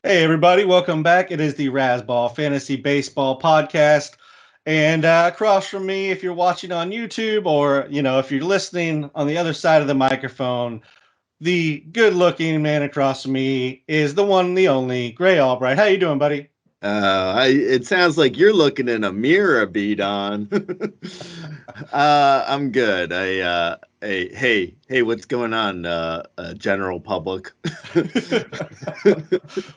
Hey, everybody, welcome back. It is the Razzball Fantasy Baseball Podcast. And across from me, if you're watching on YouTube or, if you're listening on the other side of the microphone, the good-looking man across from me is the one, the only, Gray Albright. How you doing, buddy? It sounds like you're looking in a mirror, beat on. I'm good. Hey, what's going on, general public?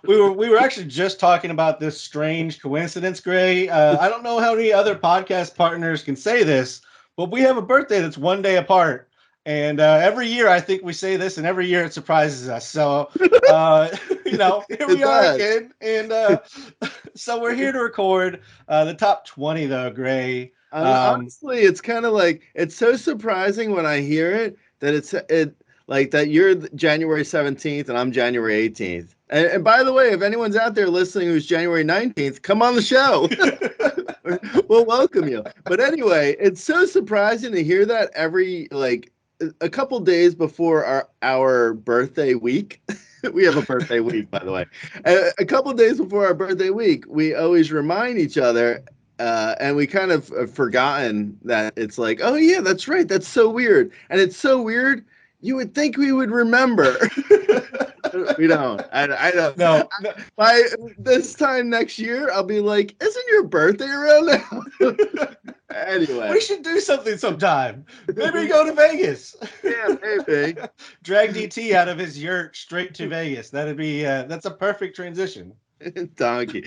We were actually just talking about this strange coincidence, Gray. I don't know how many other podcast partners can say this, but we have a birthday that's one day apart. And every year I think we say this, and every year it surprises us. So, here It we are does. again. And so we're here to record the top 20, though, Gray. Honestly, it's kind of like it's so surprising when I hear it that it like that you're January 17th and I'm January 18th. And by the way, if anyone's out there listening who's January 19th, come on the show. We'll welcome you. But anyway, it's so surprising to hear that every like a couple days before our birthday week. We have a birthday week, by the way. A couple days before our birthday week, we always remind each other, and we kind of have forgotten that it's like, oh yeah, that's right. That's so weird. And it's so weird. You would think we would remember. We don't. I don't. No, no. By this time next year, I'll be like, isn't your birthday around now? Anyway. We should do something sometime. Maybe go to Vegas. Yeah, maybe. Drag DT out of his yurt straight to Vegas. That's a perfect transition. Donkey,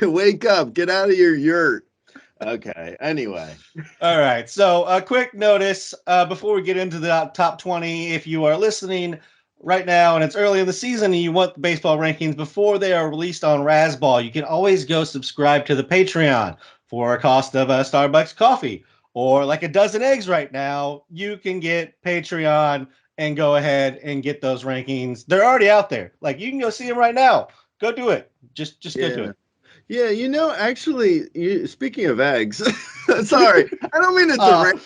wake up, get out of your yurt. Okay, anyway. All right, so a quick notice before we get into the top 20. If you are listening right now and it's early in the season and you want the baseball rankings before they are released on Razzball, you can always go subscribe to the Patreon for a cost of a Starbucks coffee or like a dozen eggs right now. You can get Patreon and go ahead and get those rankings. They're already out there. Like, you can go see them right now. Go do it. Just go do it. Yeah, actually, speaking of eggs, sorry, I don't mean to derail.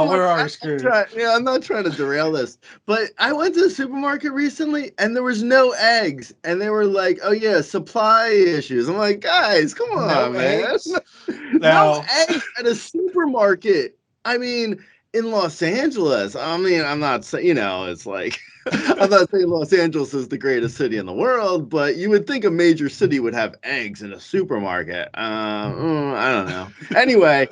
We're already screwed. I'm not trying to derail this, but I went to the supermarket recently and there was no eggs, and they were like, "Oh yeah, supply issues." I'm like, guys, come on, man. No eggs at a supermarket. I mean, in Los Angeles. I mean, I'm not saying, it's like, I'm not saying Los Angeles is the greatest city in the world, but you would think a major city would have eggs in a supermarket. I don't know. Anyway,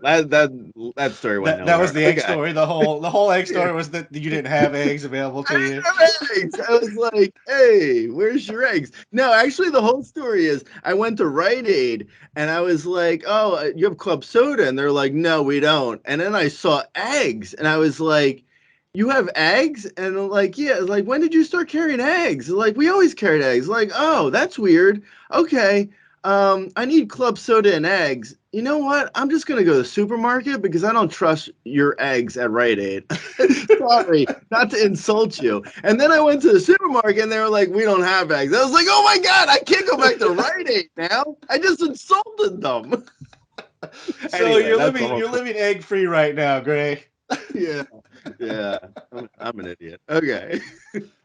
that story went nowhere. That was the egg story. The whole egg story was that you didn't have eggs available to you. Eggs. I was like, hey, where's your eggs? No, actually, the whole story is I went to Rite Aid and I was like, oh, you have club soda? And they're like, no, we don't. And then I saw eggs and I was like, you have eggs? And I'm like, yeah. Like, when did you start carrying eggs? Like, we always carried eggs. Like, oh, that's weird. Okay. I need club soda and eggs. You know what? I'm just going to go to the supermarket because I don't trust your eggs at Rite Aid. Sorry, not to insult you. And then I went to the supermarket and they were like, we don't have eggs. I was like, oh my God, I can't go back to Rite Aid now. I just insulted them. So anyway, you're living egg free right now, Gray. Yeah. I'm an idiot. Okay.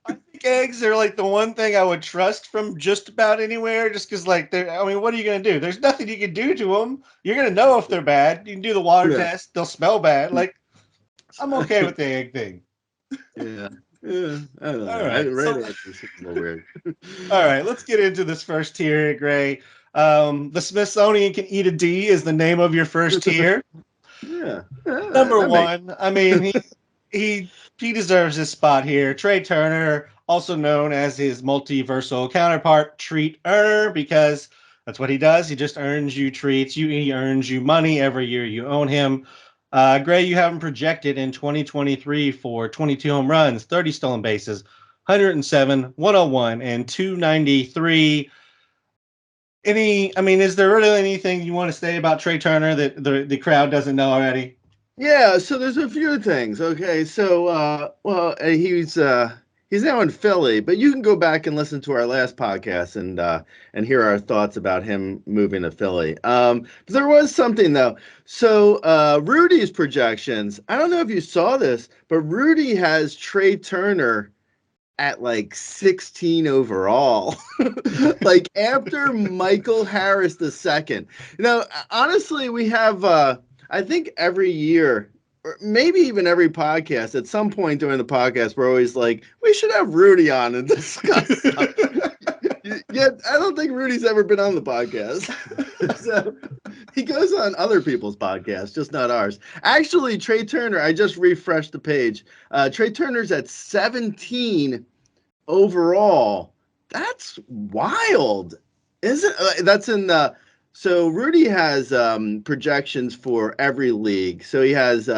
I think eggs are like the one thing I would trust from just about anywhere, just because, like, I mean, what are you going to do? There's nothing you can do to them. You're going to know if they're bad. You can do the water test. They'll smell bad. Like, I'm okay with the egg thing. Yeah. I don't know. All right. It's a little weird. All right. Let's get into this first tier, Gray. The Smithsonian Can Eat a D is the name of your first tier. Yeah. Number one. I mean, he deserves his spot here. Trey Turner, also known as his multiversal counterpart, Treat Earner, because that's what he does. He just earns you treats. He earns you money every year you own him. Gray, you have him projected in 2023 for 22 home runs, 30 stolen bases, 107, 101, and 293. Is there really anything you want to say about Trey Turner that the crowd doesn't know already? Yeah, so there's a few things. Okay, so he's now in Philly, but you can go back and listen to our last podcast and hear our thoughts about him moving to Philly. But there was something though. So Rudy's projections. I don't know if you saw this, but Rudy has Trey Turner at like 16 overall. Like after Michael Harris the second. Honestly, we have I think every year, or maybe even every podcast, at some point during the podcast, we're always like, we should have Rudy on and discuss stuff. Yet I don't think Rudy's ever been on the podcast. So he goes on other people's podcasts, just not ours. Actually, Trey Turner, I just refreshed the page. Trey Turner's at 17 overall. That's wild, isn't it? That's in so Rudy has projections for every league. So he has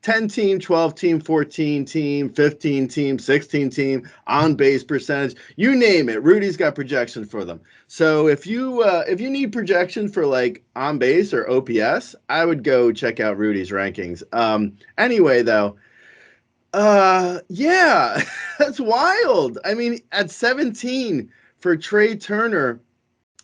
10 team, 12 team, 14 team, 15 team, 16 team, on base percentage, you name it. Rudy's got projections for them. So if you need projections for like on base or OPS, I would go check out Rudy's rankings. Anyway, though, yeah, that's wild. I mean, at 17 for Trey Turner,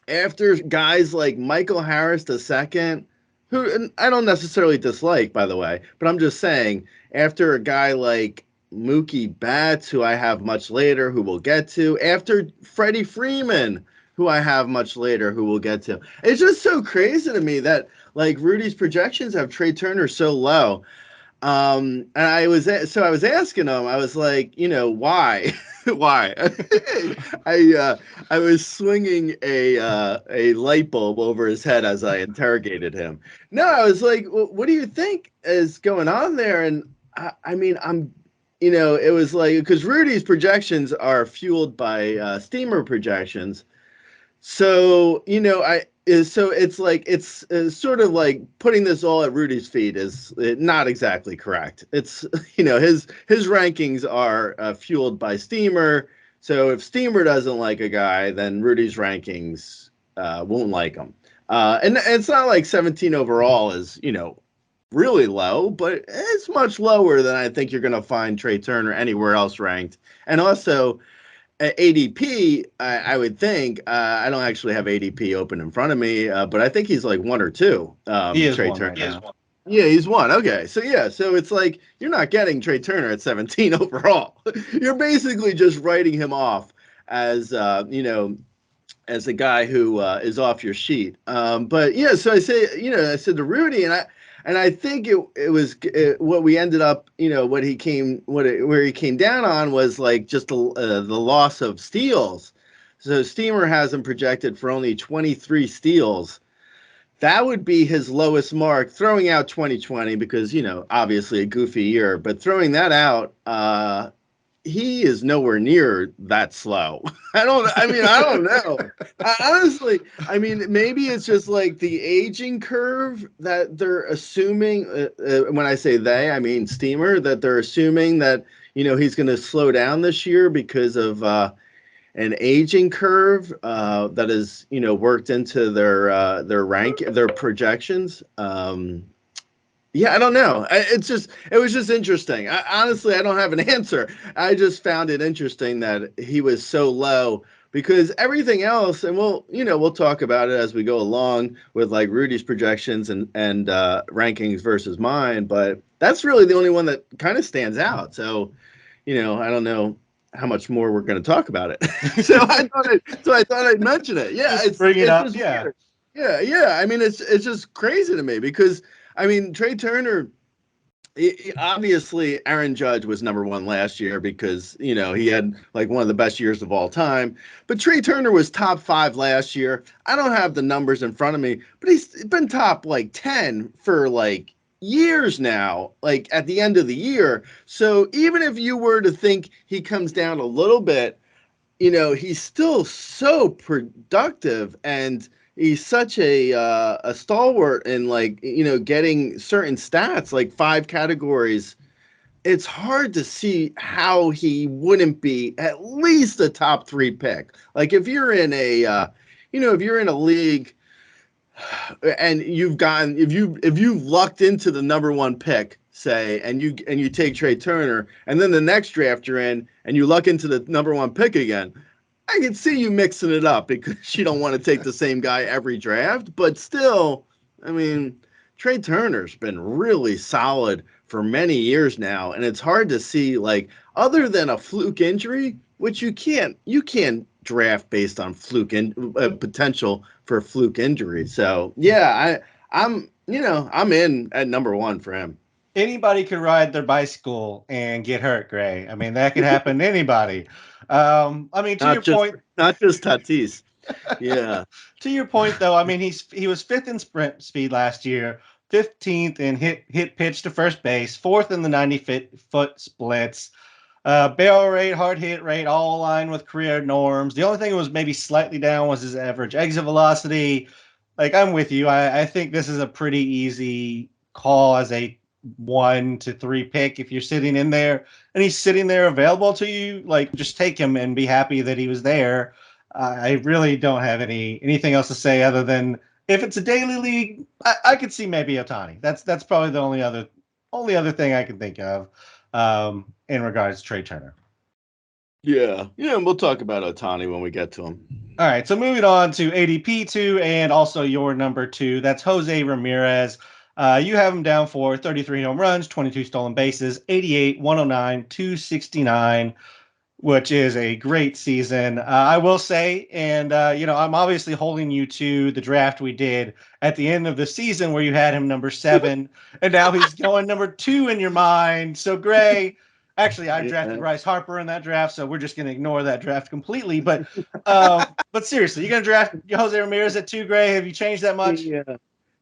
after guys like Michael Harris II, who I don't necessarily dislike, by the way, but I'm just saying, after a guy like Mookie Betts, who I have much later, who we'll get to, after Freddie Freeman, who I have much later, who we'll get to. It's just so crazy to me that like Rudy's projections have Trey Turner so low. And I was asking him, I was like, why? Why? I was swinging a light bulb over his head as I interrogated him. No, I was like, well, what do you think is going on there? And I mean, it was like, because Rudy's projections are fueled by steamer projections. So, it's like it's sort of like putting this all at Rudy's feet is not exactly correct. It's his rankings are fueled by Steamer. So if Steamer doesn't like a guy, then Rudy's rankings won't like him. And it's not like 17 overall is really low, but it's much lower than I think you're going to find Trey Turner anywhere else ranked. And also, ADP, I would think. I don't actually have ADP open in front of me, but I think he's like 1 or 2. He is Trey one Turner. right now. Yeah, he's 1. Okay, so it's like you're not getting Trey Turner at 17 overall. You're basically just writing him off as as a guy who is off your sheet. But yeah, so I said to Rudy, and I think it was what we ended up, where he came down on was like just the loss of steals. So Steamer has him projected for only 23 steals. That would be his lowest mark, throwing out 2020 because, obviously a goofy year, but throwing that out, he is nowhere near that slow. I don't know. Honestly, maybe it's just like the aging curve that they're assuming. When I say they, I mean Steamer, that they're assuming that, he's going to slow down this year because of an aging curve that is, worked into their projections. Yeah, I don't know. It was just interesting. Honestly, I don't have an answer. I just found it interesting that he was so low because everything else, and we'll talk about it as we go along with like Rudy's projections and rankings versus mine, but that's really the only one that kind of stands out. So, I don't know how much more we're going to talk about it. so I thought I'd mention it. Yeah, Bring it up. just Yeah. weird. Yeah. I mean, it's just crazy to me because Trey Turner, obviously Aaron Judge was number 1 last year because, he had like one of the best years of all time. But Trey Turner was top 5 last year. I don't have the numbers in front of me, but he's been top like 10 for like years now, like at the end of the year. So even if you were to think he comes down a little bit, he's still so productive and he's such a stalwart in like, getting certain stats, like 5 categories. It's hard to see how he wouldn't be at least a top 3 pick. Like if you're in a, if you're in a league and if you've lucked into the number 1 pick, say, and you take Trey Turner, and then the next draft you're in and you luck into the number 1 pick again, I can see you mixing it up because you don't want to take the same guy every draft. But still, Trey Turner's been really solid for many years now, and it's hard to see, like, other than a fluke injury, which you can't draft based on potential for fluke injury. So yeah, I'm in at number one for him. Anybody could ride their bicycle and get hurt, Gray. I mean, that could happen to anybody. I mean, to Not your just point, not just Tatis. Yeah. to your point though, I mean, he was fifth in sprint speed last year, 15th in hit pitch to first base, fourth in the 90-foot splits. Barrel rate, hard hit rate, all aligned with career norms. The only thing that was maybe slightly down was his average exit velocity. Like, I'm with you. I think this is a pretty easy call as a 1 to 3 pick. If you're sitting in there and he's sitting there available to you, like, just take him and be happy that he was there. I really don't have anything else to say other than if it's a daily league, I could see maybe Otani. That's probably the only other thing I can think of in regards to Trey Turner. Yeah. Yeah, and we'll talk about Otani when we get to him. All right, so moving on to ADP2 and also your number two. That's Jose Ramirez. You have him down for 33 home runs, 22 stolen bases, 88, 109, 269, which is a great season. I will say, and I'm obviously holding you to the draft we did at the end of the season where you had him number 7, and now he's going number 2 in your mind. So Gray, actually, I drafted Yeah. Bryce Harper in that draft, so we're just going to ignore that draft completely. But seriously, you're going to draft Jose Ramirez at 2, Gray? Have you changed that much? Yeah.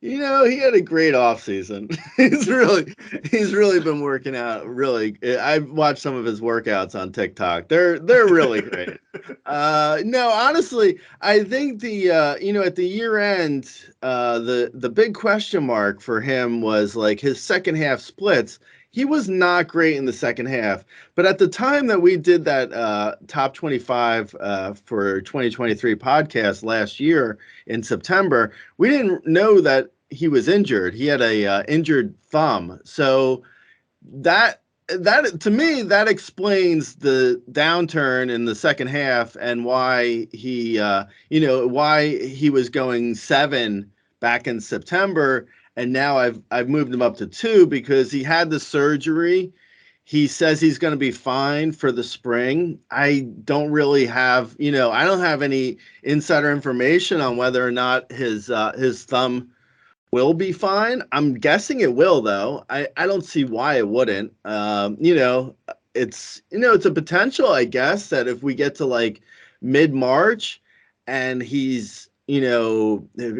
He had a great offseason. He's really been working out really. I've watched some of his workouts on TikTok. They're really great. No, honestly, I think at the year end, the big question mark for him was like his second half splits. He was not great in the second half, but at the time that we did that top 25 for 2023 podcast last year in September, we didn't know that he was injured. He had a injured thumb. So that to me that explains the downturn in the second half and why he was going 7 back in September, and now I've moved him up to 2 because he had the surgery. He says he's going to be fine for the spring. I don't really have, I don't have any insider information on whether or not his thumb will be fine. I'm guessing it will, though. I don't see why it wouldn't. It's a potential, I guess, that if we get to like mid-March and he's,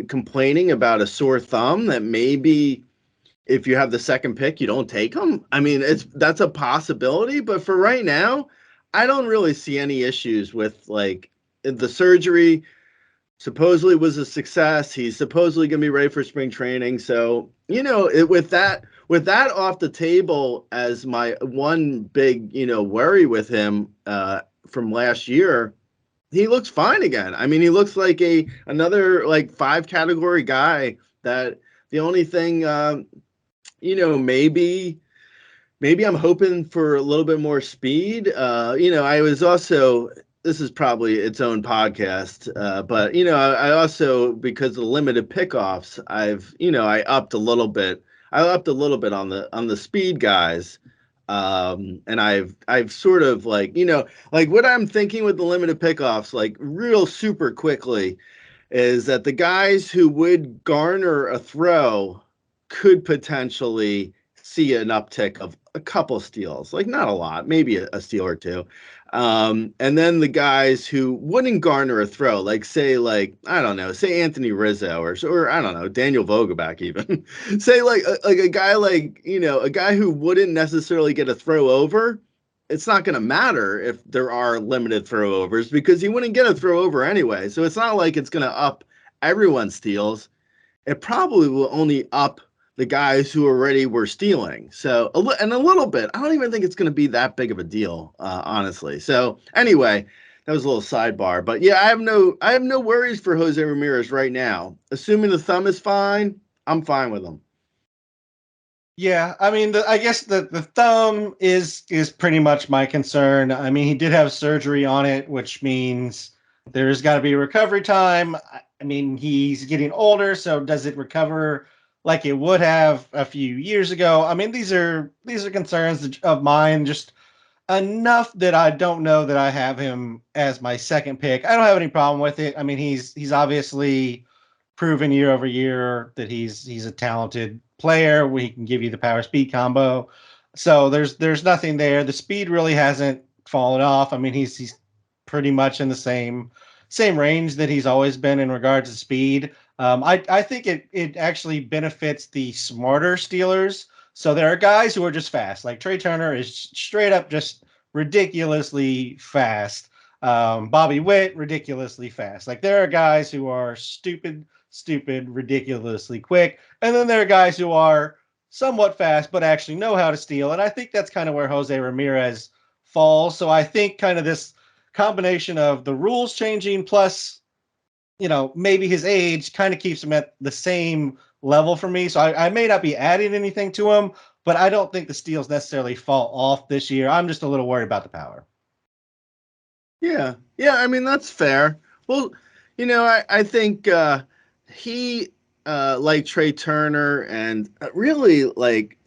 complaining about a sore thumb, that maybe if you have the second pick, you don't take him. I mean, that's a possibility, but for right now, I don't really see any issues with like the surgery. Supposedly was a success. He's supposedly going to be ready for spring training. So, with that off the table as my one big, worry with him from last year, he looks fine again. I mean, he looks like another like 5 category guy that the only thing, maybe I'm hoping for a little bit more speed. I was also, this is probably its own podcast, but I also, because of the limited pickoffs, I upped a little bit. I upped a little bit on the speed guys, and I've sort of like like what I'm thinking with the limited pickoffs, like real super quickly, is that the guys who would garner a throw could potentially see an uptick of a couple steals, like not a lot, maybe a steal or two. And then the guys who wouldn't garner a throw, like I don't know, say Anthony Rizzo or I don't know, Daniel Vogelbach even. Say like a guy a guy who wouldn't necessarily get a throw over. It's not going to matter if there are limited throwovers because he wouldn't get a throw over anyway. So it's not like it's going to up everyone's steals. It probably will only up the guys who already were stealing. So, and a little bit. I don't even think it's going to be that big of a deal, honestly. So, anyway, that was a little sidebar. But yeah, I have no worries for Jose Ramirez right now. Assuming the thumb is fine, I'm fine with him. Yeah, I mean, I guess the thumb is pretty much my concern. I mean, he did have surgery on it, which means there's got to be a recovery time. I mean, he's getting older, so does it recover like it would have a few years ago? I mean, these are concerns of mine. Just enough that I don't know that I have him as my second pick. I don't have any problem with it. I mean, he's obviously proven year over year that he's a talented player. He can give you the power speed combo. So there's nothing there. The speed really hasn't fallen off. I mean, he's pretty much in the same range that he's always been in regards to speed. I think it actually benefits the smarter Steelers. So there are guys who are just fast. Like Trey Turner is straight up just ridiculously fast. Bobby Witt, ridiculously fast. Like there are guys who are stupid, ridiculously quick. And then there are guys who are somewhat fast, but actually know how to steal. And I think that's kind of where Jose Ramirez falls. So I think kind of this combination of the rules changing plus, maybe his age kind of keeps him at the same level for me. So I may not be adding anything to him, but I don't think the steals necessarily fall off this year. I'm just a little worried about the power. Yeah. Yeah. I mean, that's fair. Well, I think he, like Trey Turner and really like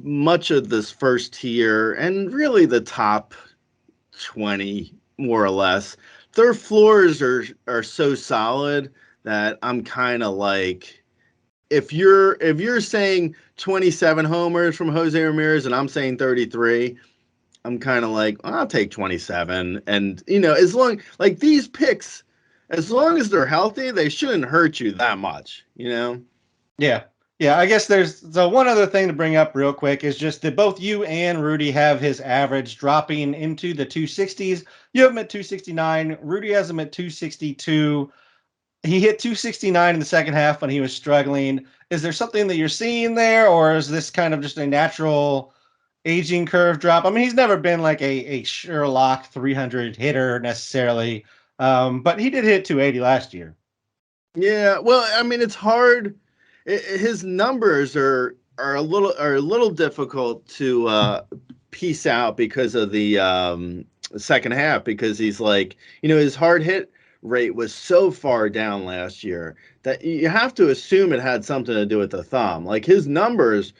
much of this first tier and really the top 20, more or less, their floors are so solid that I'm kind of like, if you're saying 27 homers from Jose Ramirez and I'm saying 33, I'm kind of like, I'll take 27. And, as long like these picks, as long as they're healthy, they shouldn't hurt you that much. Yeah. Yeah. I guess there's one other thing to bring up real quick is just that both you and Rudy have his average dropping into the 260s. You have him at 269. Rudy has him at 262. He hit 269 in the second half when he was struggling. Is there something that you're seeing there, or is this kind of just a natural aging curve drop? I mean, he's never been like a Sherlock 300 hitter necessarily, but he did hit 280 last year. Yeah, well, I mean, it's hard. His numbers are a little difficult to piece out because of the second half, because he's like, his hard hit rate was so far down last year that you have to assume it had something to do with the thumb. Like his numbers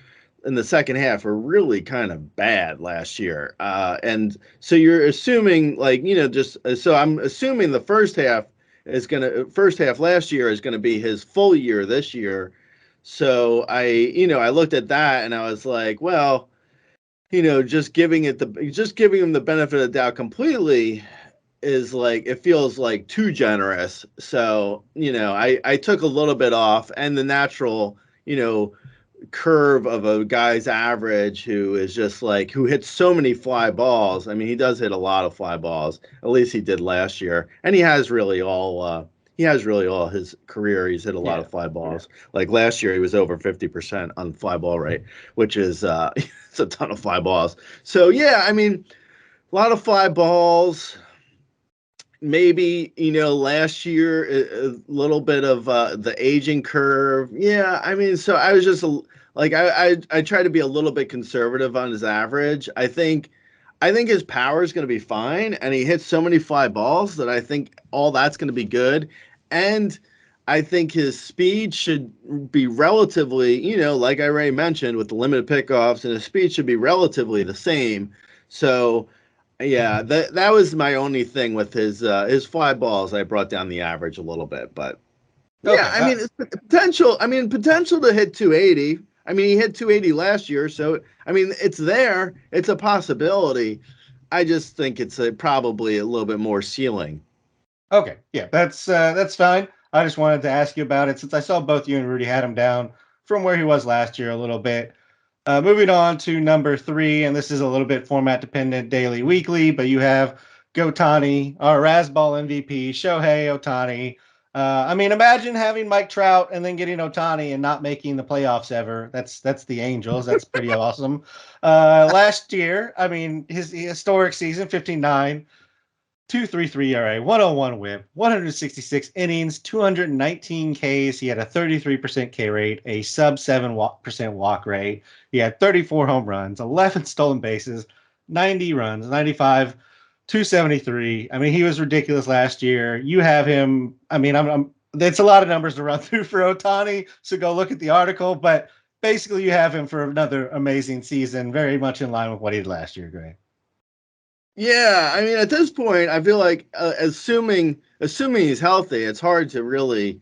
in the second half were really kind of bad last year, and so you're assuming like just so I'm assuming the first half last year is gonna be his full year this year. So I looked at that and I was like, well, just giving him the benefit of the doubt completely is like, it feels like too generous. So, I took a little bit off, and the natural, curve of a guy's average who is just like, who hits so many fly balls. I mean, he does hit a lot of fly balls. At least he did last year. And he has really all his career. He's hit a lot Yeah. of fly balls. Like last year, he was over 50% on fly ball rate, which is it's a ton of fly balls. So yeah, I mean, a lot of fly balls. Maybe last year a little bit of the aging curve. Yeah, I mean, so I was just like, I try to be a little bit conservative on his average. I think his power is going to be fine, and he hits so many fly balls that I think all that's going to be good. And I think his speed should be relatively, like I already mentioned, with the limited pickoffs, and his speed should be relatively the same. So yeah, that was my only thing with his fly balls. I brought down the average a little bit, but yeah, Okay. I mean, it's potential. I mean, potential to hit 280. I mean, he hit 280 last year, so I mean, it's there. It's a possibility. I just think it's probably a little bit more ceiling. Okay. Yeah, that's fine. I just wanted to ask you about it since I saw both you and Rudy had him down from where he was last year a little bit. Moving on to number three, and this is a little bit format dependent, daily, weekly, but you have Gotani, our Rasball MVP, Shohei Otani. I mean, imagine having Mike Trout and then getting Otani and not making the playoffs ever. That's the Angels. That's pretty awesome. Last year, I mean, his historic season, 15-9. 2.33 ERA, 101 whip, 166 innings, 219 Ks. He had a 33% K rate, a sub 7% walk rate. He had 34 home runs, 11 stolen bases, 90 runs, 95, 273. I mean, he was ridiculous last year. You have him. I mean, that's a lot of numbers to run through for Otani. So go look at the article. But basically, you have him for another amazing season, very much in line with what he did last year, Gray. Yeah, I mean, at this point, I feel like assuming he's healthy, it's hard to really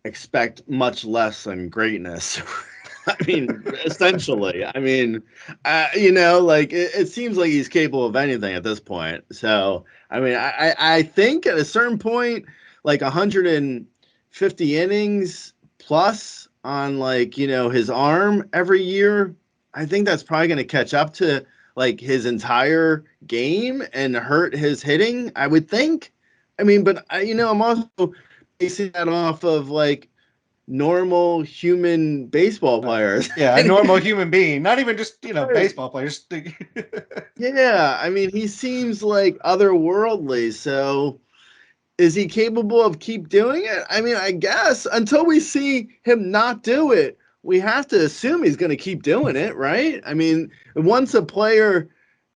expect much less than greatness. I mean, essentially. I mean, like it seems like he's capable of anything at this point. So, I mean, I think at a certain point, like 150 innings plus on like his arm every year, I think that's probably going to catch up to like his entire game and hurt his hitting. I would think. I mean, but I'm also basing that off of like normal human baseball players. Yeah, a normal human being, not even just baseball players. Yeah, I mean, he seems like otherworldly. So, is he capable of keep doing it? I mean, I guess until we see him not do it, we have to assume he's going to keep doing it, right? I mean, once a player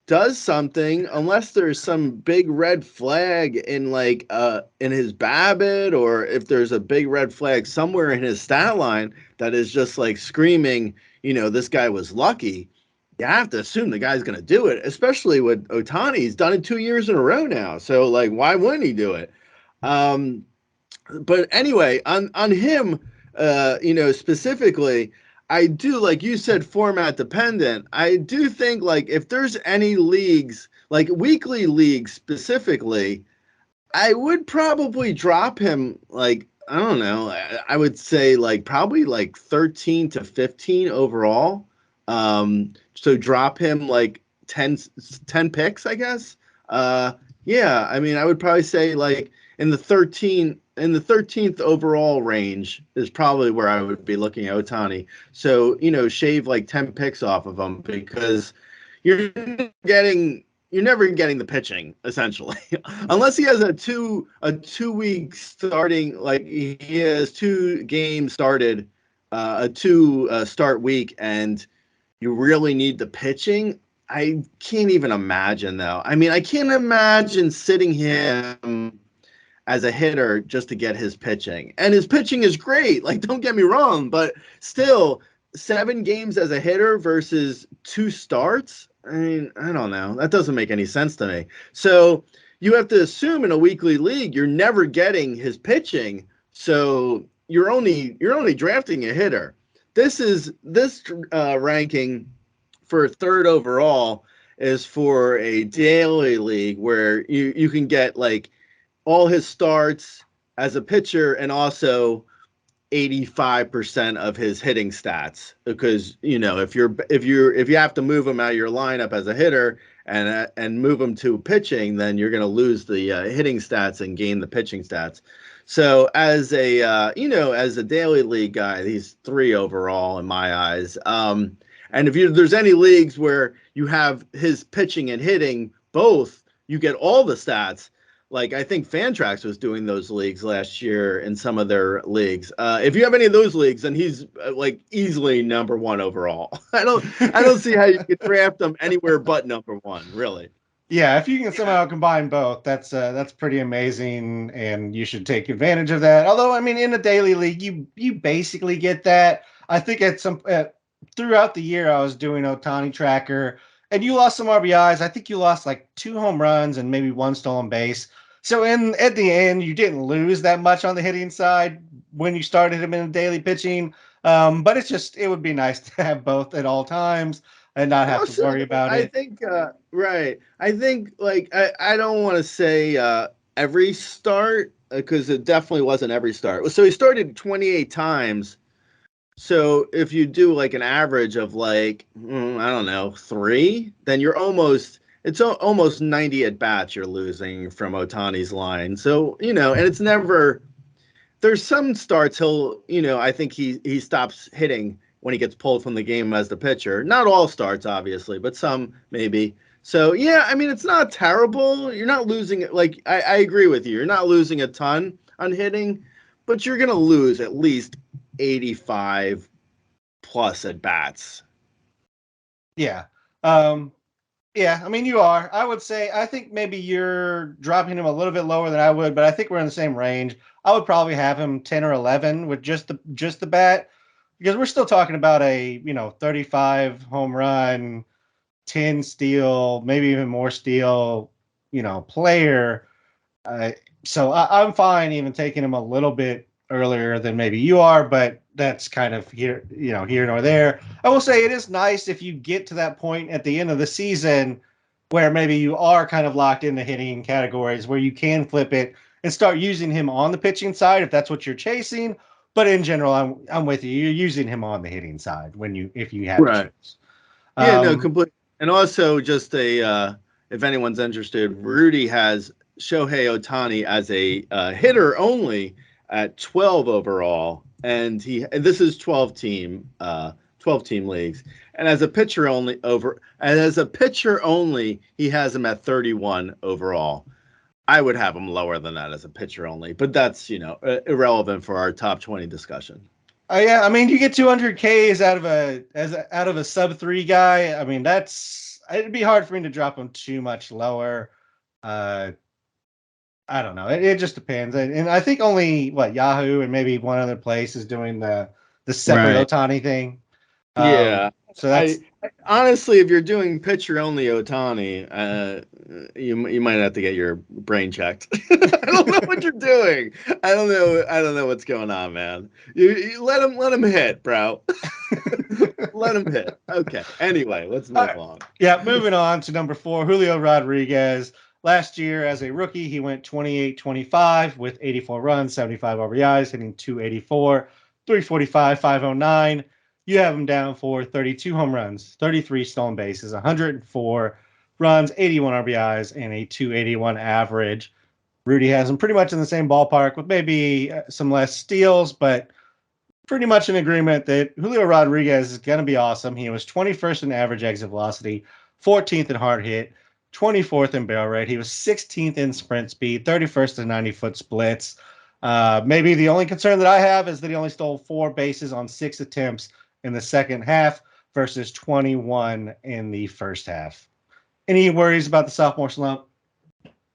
does something, unless there's some big red flag in like in his BABIP, or if there's a big red flag somewhere in his stat line that is just like screaming, this guy was lucky. You have to assume the guy's going to do it, especially with Otani. He's done it 2 years in a row now. So like, why wouldn't he do it? Um, but anyway, on him, specifically, I do, like you said, format dependent. I do think like if there's any leagues, like weekly leagues specifically, I would probably drop him like I don't know. I would say like probably like 13 to 15 overall. So drop him like 10 picks, I guess. Yeah, I mean, I would probably say like in the 13th overall range is probably where I would be looking at Otani. So, shave like 10 picks off of him because you're getting you're never getting the pitching essentially unless he has a 2 week starting, like he has 2 games started, a 2 start week, and you really need the pitching. I can't even imagine though. I mean, I can't imagine sitting him as a hitter just to get his pitching. And his pitching is great. Like, don't get me wrong, but still, 7 games as a hitter versus 2 starts. I mean, I don't know. That doesn't make any sense to me. So you have to assume in a weekly league you're never getting his pitching. So you're only drafting a hitter. This ranking for third overall is for a daily league where you can get like all his starts as a pitcher and also 85% of his hitting stats, because if you have to move him out of your lineup as a hitter and move him to pitching, then you're going to lose the hitting stats and gain the pitching stats. So as a daily league guy, he's 3 overall in my eyes. And if there's any leagues where you have his pitching and hitting both, you get all the stats. Like I think Fantrax was doing those leagues last year in some of their leagues. If you have any of those leagues, then he's like easily number 1 overall. I don't see how you could draft him anywhere but number 1, really. Yeah, if you can somehow combine both, that's pretty amazing, and you should take advantage of that. Although, I mean, in a daily league, you basically get that. I think throughout the year, I was doing Otani tracker, and you lost some RBIs. I think you lost like 2 home runs and maybe 1 stolen base. So at the end, you didn't lose that much on the hitting side when you started him in daily pitching. But it would be nice to have both at all times and not have to Also, worry about I it. think right. I think like I don't want to say every start because it definitely wasn't every start. So he started 28 times. So if you do like an average of like I don't know 3, then it's almost 90 at bats you're losing from Otani's line. So and it's never. There's some starts I think he stops hitting when he gets pulled from the game as the pitcher. Not all starts, obviously, but some maybe. So yeah, I mean it's not terrible. You're not losing it. Like I agree with you. You're not losing a ton on hitting, but you're gonna lose at least 85 plus at bats. Yeah. Um, yeah, I mean you are. I would say I think maybe you're dropping him a little bit lower than I would, but I think we're in the same range. I would probably have him 10 or 11 with just the bat, because we're still talking about a, 35 home run, 10 steal, maybe even more steal, player. So I'm fine even taking him a little bit earlier than maybe you are, but that's kind of here nor there. I will say it is nice if you get to that point at the end of the season where maybe you are kind of locked into hitting categories where you can flip it and start using him on the pitching side if that's what you're chasing. But in general, I'm with you. You're using him on the hitting side if you have Right. to choose. Yeah, no, complete. And also, just if anyone's interested, Rudy has Shohei Otani as a hitter only at 12 overall, and this is 12 team leagues, and as a pitcher only he has him at 31 overall. I would have him lower than that as a pitcher only, but that's irrelevant for our top 20 discussion. Yeah, I mean, you get 200 Ks out of a sub 3 guy. I mean, it'd be hard for me to drop him too much lower. I don't know. It just depends, and I think only Yahoo and maybe one other place is doing the separate Right. Otani thing. Yeah. So that's honestly, if you're doing pitcher only Otani, you might have to get your brain checked. I don't know what you're doing. I don't know what's going on, man. You let him hit, bro. Let him hit. Okay. Anyway, let's move on. Yeah, moving on to number 4, Julio Rodriguez. Last year as a rookie, he went 28-25 with 84 runs, 75 RBIs, hitting 284, 345, 509. You have him down for 32 home runs, 33 stolen bases, 104 runs, 81 RBIs, and a 281 average. Rudy has him pretty much in the same ballpark with maybe some less steals, but pretty much in agreement that Julio Rodriguez is going to be awesome. He was 21st in average exit velocity, 14th in hard hit, 24th in barrel rate. He was 16th in sprint speed, 31st in 90-foot splits. Maybe the only concern that I have is that he only stole 4 bases on 6 attempts in the second half versus 21 in the first half. Any worries about the sophomore slump?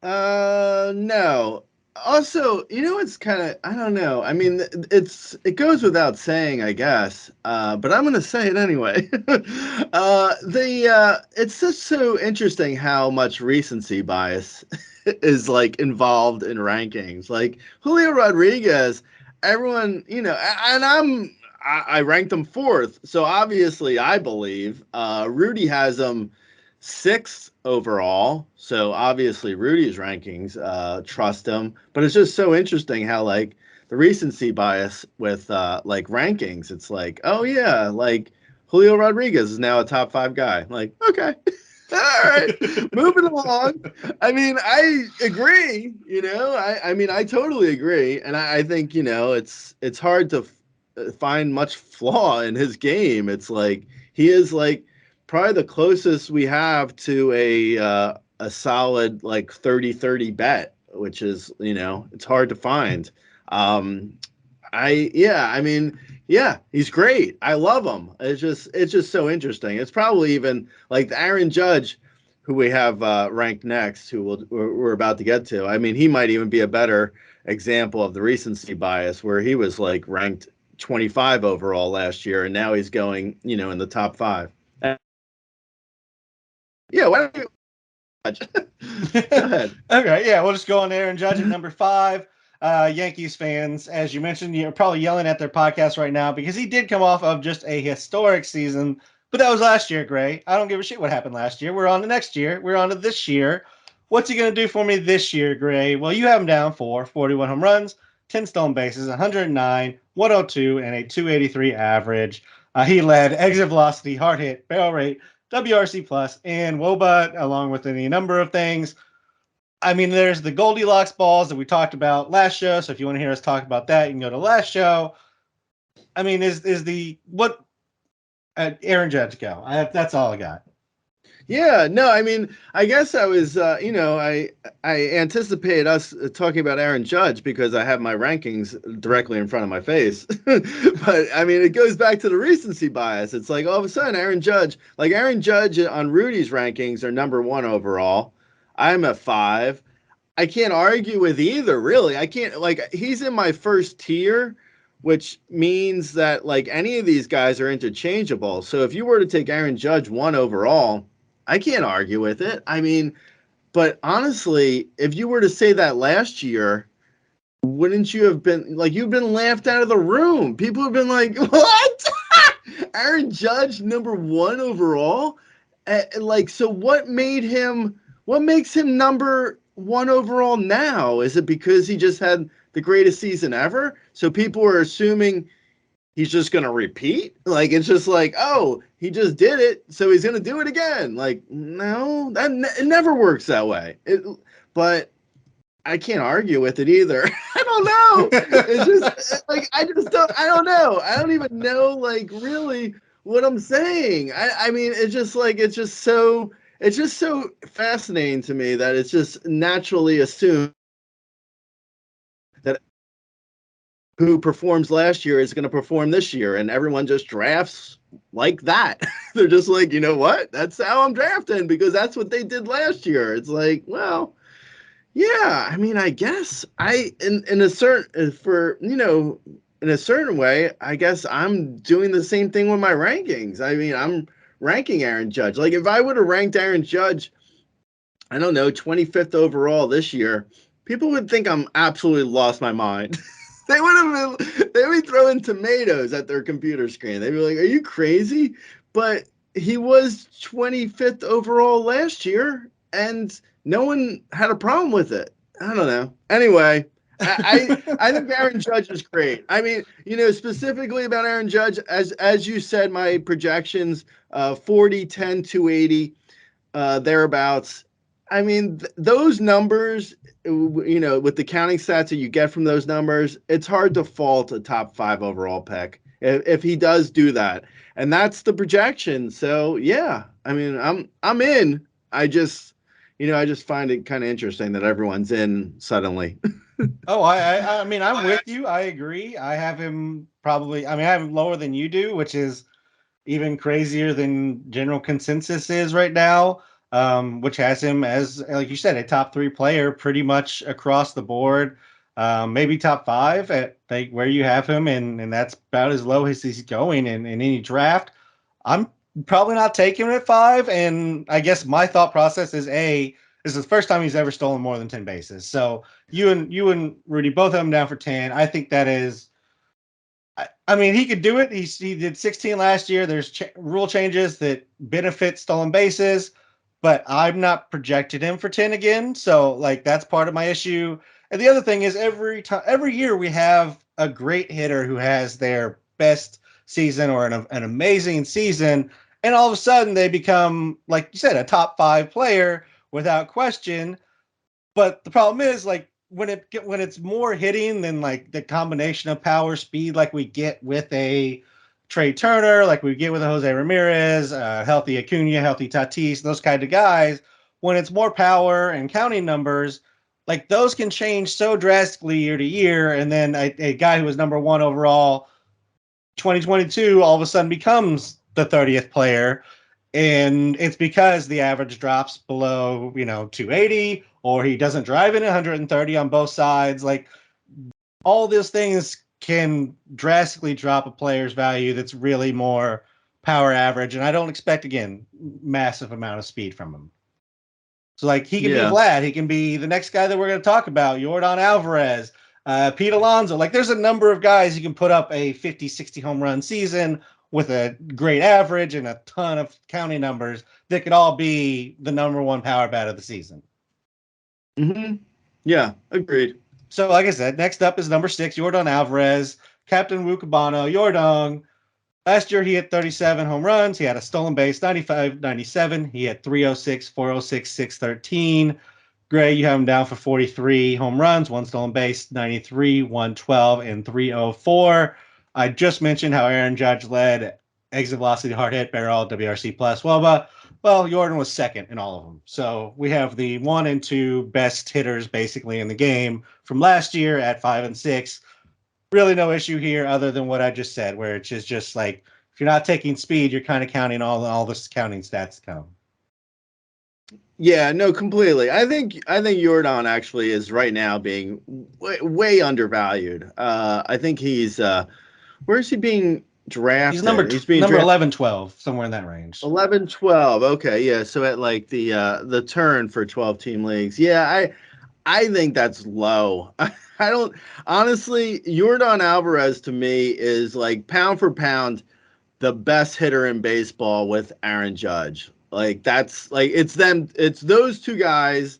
No. Also, it's kind of, I don't know. I mean, it goes without saying, I guess. But I'm going to say it anyway. It's just so interesting how much recency bias is like involved in rankings. Like Julio Rodriguez, everyone, and I ranked him 4th. So obviously I believe Rudy has him 6th overall. So obviously Rudy's rankings trust him, but it's just so interesting how like the recency bias with like rankings. It's like, oh yeah, like Julio Rodriguez is now a top 5 guy. Like, okay. All right, moving along. I mean, I agree. I mean, I totally agree, and I think it's hard to find much flaw in his game. It's like he is like probably the closest we have to a solid like 30-30 bet, which is it's hard to find. He's great. I love him. It's just so interesting. It's probably even like the Aaron Judge, who we have ranked next, who we're about to get to. I mean, he might even be a better example of the recency bias, where he was like ranked 25 overall last year, and now he's going in the top 5. Yeah, why don't you Go ahead. Okay, yeah, we'll just go on there and judge at number 5. Yankees fans, as you mentioned, you're probably yelling at their podcast right now because he did come off of just a historic season, but that was last year, Gray. I don't give a shit what happened last year. We're on to next year. We're on to this year. What's he going to do for me this year, Gray? Well, you have him down for 41 home runs, 10 stolen bases, 109, 102, and a 283 average. He led exit velocity, hard hit, barrel rate, WRC plus, and WOBA, along with any number of things. I mean, there's the Goldilocks balls that we talked about last show. So if you want to hear us talk about that, you can go to last show. I mean, Aaron Judge go? That's all I got. Yeah, no, I mean, I guess I was, I anticipate us talking about Aaron Judge because I have my rankings directly in front of my face. But I mean, it goes back to the recency bias. It's like all of a sudden Aaron Judge on Rudy's rankings are number 1 overall. I'm at 5. I can't argue with either, really. I can't, like, he's in my first tier, which means that like any of these guys are interchangeable. So if you were to take Aaron Judge 1 overall, I can't argue with it. I mean, but honestly, if you were to say that last year, wouldn't you have been like you've been laughed out of the room? People have been like, "What? Aaron Judge #1 overall?" Like, so what made him? What makes him #1 overall now? Is it because he just had the greatest season ever? So people are assuming he's just going to repeat? Like, it's just like, oh, he just did it, so he's going to do it again. Like, no, it never works that way. But I can't argue with it either. I don't know. It's just like I don't know. I don't even know like really what I'm saying. I mean it's just so fascinating to me that it's just naturally assumed that who performs last year is going to perform this year, and everyone just drafts like that. They're just like, you know what? That's how I'm drafting because that's what they did last year. It's like, well, yeah, I mean, I guess in a certain for in a certain way, I guess I'm doing the same thing with my rankings. I mean, I'm ranking Aaron Judge. Like if I would have ranked Aaron Judge, I don't know, 25th overall this year, people would think I'm absolutely lost my mind. They would be throwing tomatoes at their computer screen. They'd be like, "Are you crazy?" But he was 25th overall last year, and no one had a problem with it. I don't know. Anyway, I think Aaron Judge is great. I mean, specifically about Aaron Judge, as you said, my projections, 40, 10, 280, thereabouts. I mean, those numbers, with the counting stats that you get from those numbers, it's hard to fault a top 5 overall pick if he does do that, and that's the projection. So yeah, I mean, I'm in. I just find it kind of interesting that everyone's in suddenly. Oh, I mean, I'm with you. I agree. I have him probably. I mean, I have him lower than you do, which is even crazier than general consensus is right now. Which has him as, like you said, a top 3 player pretty much across the board. Maybe top 5 at like where you have him, and that's about as low as he's going in any draft. I'm probably not taking him at 5, and I guess my thought process is this is the first time he's ever stolen more than 10 bases. So you and Rudy both have him down for 10. I think that is. I mean, he could do it. He did 16 last year. There's rule changes that benefit stolen bases, but I'm not projected him for 10 again. So like that's part of my issue. And the other thing is every year we have a great hitter who has their best season or an amazing season, and all of a sudden they become, like you said, a top 5 player without question. But the problem is, like, when it's more hitting than like the combination of power speed, like we get with a Trey Turner, like we get with a Jose Ramirez, healthy Acuna, healthy Tatis, those kind of guys. When it's more power and counting numbers, like those can change so drastically year to year. And then a guy who was #1 overall 2022 all of a sudden becomes the 30th player, and it's because the average drops below 280, or he doesn't drive in 130 on both sides. Like all these things can drastically drop a player's value that's really more power average, and I don't expect, again, massive amount of speed from him. So like he can be Yeah. Vlad, he can be the next guy that we're going to talk about, Yordan Alvarez, Pete Alonso. Like there's a number of guys you can put up a 50, 60 home run season with a great average and a ton of counting numbers that could all be the #1 power bat of the season. Mm-hmm. Yeah, agreed. So like I said, next up is #6, Yordan Alvarez, Captain Wukabano. Yordan, last year he hit 37 home runs. He had a stolen base, 95, 97. He had 306, 406, 613. Gray, you have him down for 43 home runs, 1 stolen base, 93, 112, and 304. I just mentioned how Aaron Judge led exit velocity, hard hit, barrel, WRC plus, WOBA. Well, Jordan was second in all of them. So we have the 1 and 2 best hitters basically in the game from last year at 5 and 6. Really no issue here other than what I just said, where it's just like if you're not taking speed, you're kind of counting all this counting stats to come. Yeah, no, completely. I think Jordan actually is right now being way undervalued. I think he's where is he being? He's drafted? He's being number drafted 11, 12, somewhere in that range. 11, 12. Okay, yeah. So at like the turn for 12-team leagues. Yeah, I think that's low. I don't honestly. Jordan Alvarez to me is like pound for pound the best hitter in baseball with Aaron Judge. Like that's like it's them. It's those two guys,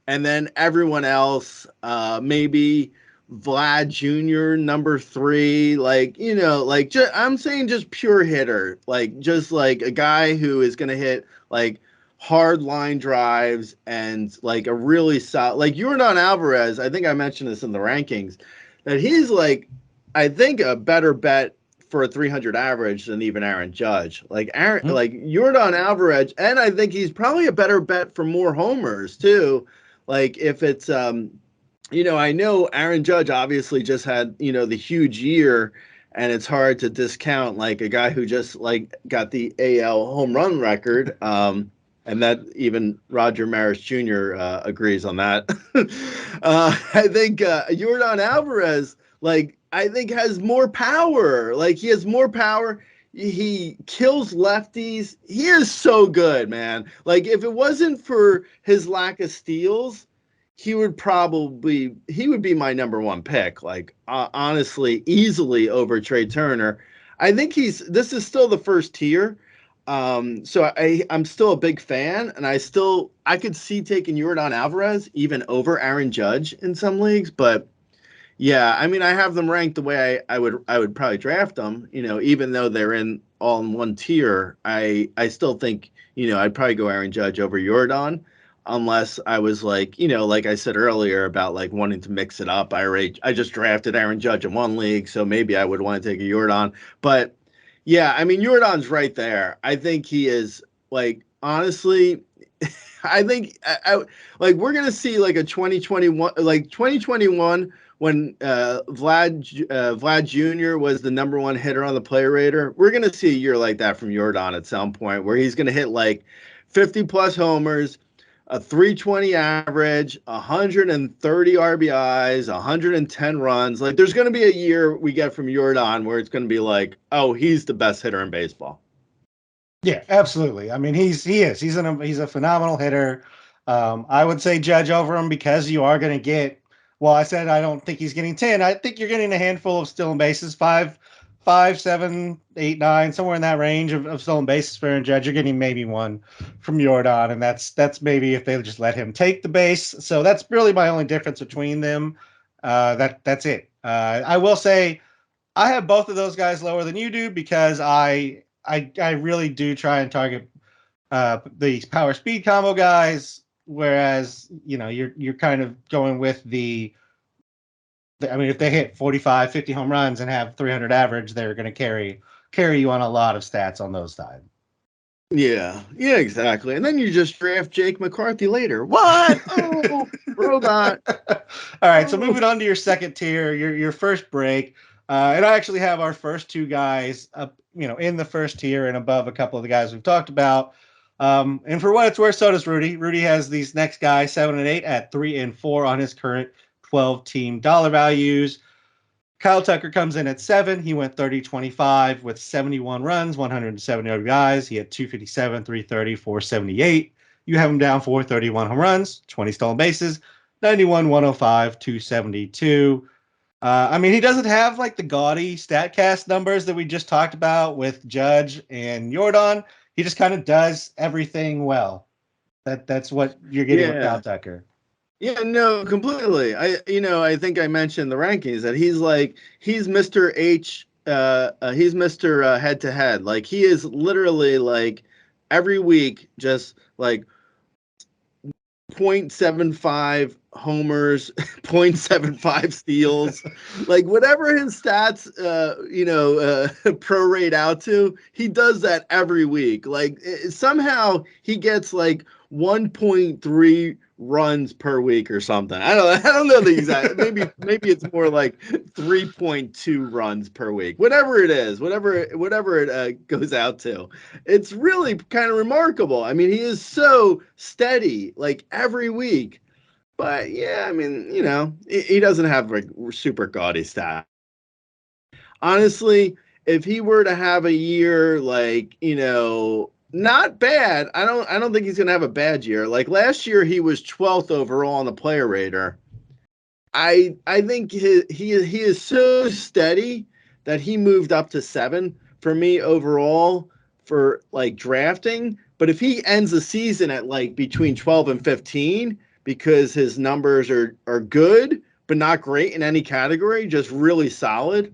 and then everyone else. Maybe Vlad Jr. number 3. Like like I'm saying just pure hitter. Like just like a guy who is gonna hit like hard line drives and like a really solid like Jordan Alvarez. I think I mentioned this in the rankings that he's like I think a better bet for a 300 average than even Aaron Judge. Mhm. Like Jordan Alvarez, and I think he's probably a better bet for more homers too. Like if it's I know Aaron Judge obviously just had, the huge year, and it's hard to discount like a guy who just like got the AL home run record. And that even Roger Maris Jr. Agrees on that. I think Jordan Alvarez, like, I think has more power. Like, he has more power. He kills lefties. He is so good, man. Like, if it wasn't for his lack of steals, he would be my number one pick. Like, honestly, easily over Trey Turner. I think this is still the first tier. So I'm still a big fan, and I could see taking Jordan Alvarez even over Aaron Judge in some leagues, but yeah, I mean I have them ranked the way I would probably draft them, even though they're all in one tier. I still think, I'd probably go Aaron Judge over Jordan unless I was like, like I said earlier about like wanting to mix it up. I just drafted Aaron Judge in one league, so maybe I would want to take a Jordan, but yeah, I mean Jordan's right there. I think he is like honestly. I think like we're gonna see like a 2021 when Vlad Jr. was the number one hitter on the player rater. We're gonna see a year like that from Jordan at some point where he's gonna hit like 50 plus homers, a 320 average, 130 RBIs, 110 runs. Like there's gonna be a year we get from Jordan where it's gonna be like, oh, he's the best hitter in baseball. Yeah, absolutely. I mean, he's a phenomenal hitter. I would say Judge over him because you are going to get. Well, I said I don't think he's getting 10. I think you're getting a handful of stolen bases, five, 7, 8, 9, somewhere in that range of stolen bases for Aaron Judge. You're getting maybe one from Jordan, and that's maybe if they just let him take the base. So that's really my only difference between them. That's it. I will say I have both of those guys lower than you do because I really do try and target these power speed combo guys, whereas you're kind of going with I mean, if they hit 45, 50 home runs and have 300 average, they're going to carry you on a lot of stats on those sides. Yeah, exactly. And then you just draft Jake McCarthy later. What? Oh, robot. All right, so Oh. moving on to your second tier, your first break, and I actually have our first two guys up, in the first tier and above a couple of the guys we've talked about. And for what it's worth, so does Rudy. Rudy has these next guys 7 and 8 at 3 and 4 on his current 12-team dollar values. Kyle Tucker comes in at 7. He went 30-25 with 71 runs, 170 RBIs. He had 257, 330, 478. You have him down for 31 home runs, 20 stolen bases, 91, 105, 272. I mean, he doesn't have like the gaudy StatCast numbers that we just talked about with Judge and Jordan. He just kind of does everything well. That's what you're getting with Kyle Yeah. Tucker. Yeah, no, completely. I think I mentioned the rankings that he's Mr. He's Mr. Head to head. Like he is literally like every week just like 0.75 homers, 0.75 steals, like whatever his stats, prorate out to, he does that every week. Like somehow he gets like 1.3 runs per week or something. I don't know the exact. Maybe it's more like 3.2 runs per week. Whatever it is, whatever it goes out to. It's really kind of remarkable. I mean, he is so steady, like every week. But yeah, I mean, he doesn't have like super gaudy stats. Honestly, if he were to have a year like, not bad, I don't think he's going to have a bad year. Like last year he was 12th overall on the player rater. I think he is so steady that he moved up to 7 for me overall for like drafting. But if he ends the season at like between 12 and 15 because his numbers are good but not great in any category, just really solid,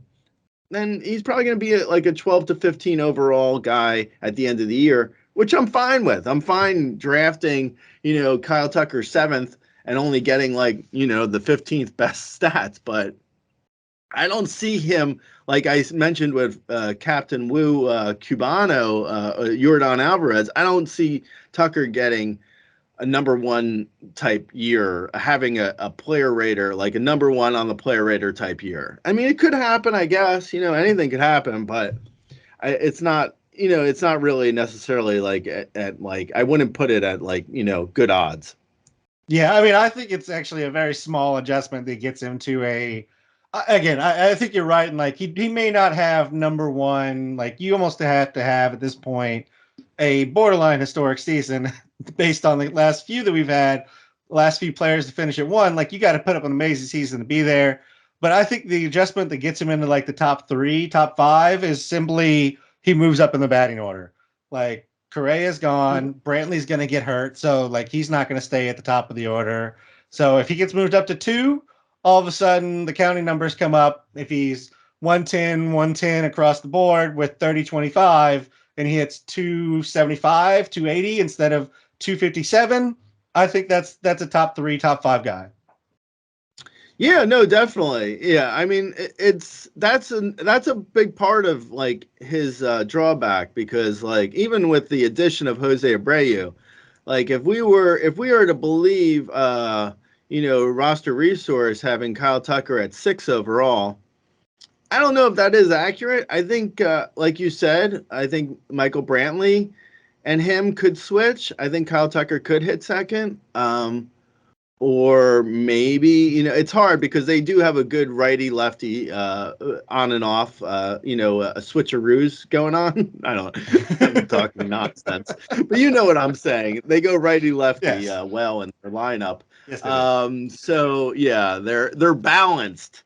then he's probably going to be like a 12 to 15 overall guy at the end of the year, which I'm fine with. I'm fine drafting, Kyle Tucker 7th and only getting like, the 15th best stats. But I don't see him, like I mentioned with Captain Wu Cubano, Yordan Alvarez. I don't see Tucker getting a number one type year, having a player rater, like a number one on the player rater type year. I mean, it could happen, I guess, anything could happen, but it's not, it's not really necessarily like at like, I wouldn't put it at like, good odds. Yeah, I mean, I think it's actually a very small adjustment that gets him to again, I think you're right. And like, he may not have number one, like you almost have to have at this point a borderline historic season based on the last few that we've had, last few players to finish at 1. Like, you got to put up an amazing season to be there. But I think the adjustment that gets him into like the top 3, top 5 is simply he moves up in the batting order. Like, Correa's gone. Brantley's going to get hurt. So, like, he's not going to stay at the top of the order. So, if he gets moved up to 2, all of a sudden the counting numbers come up. If he's 110 across the board with 30-25, and he hits 275, 280 instead of 257, I think that's a top 3, top 5 guy. Yeah, no, definitely. Yeah, I mean, that's a big part of like his drawback because like even with the addition of Jose Abreu, like if we were to believe roster resource having Kyle Tucker at 6 overall, I don't know if that is accurate. I think like you said, I think Michael Brantley and him could switch. I think Kyle Tucker could hit second. Or maybe, it's hard because they do have a good righty lefty on and off, a switcheroos going on. I don't, I'm talking nonsense, but you know what I'm saying. They go righty lefty Yes. well in their lineup. Yes, they do. So yeah, they're balanced.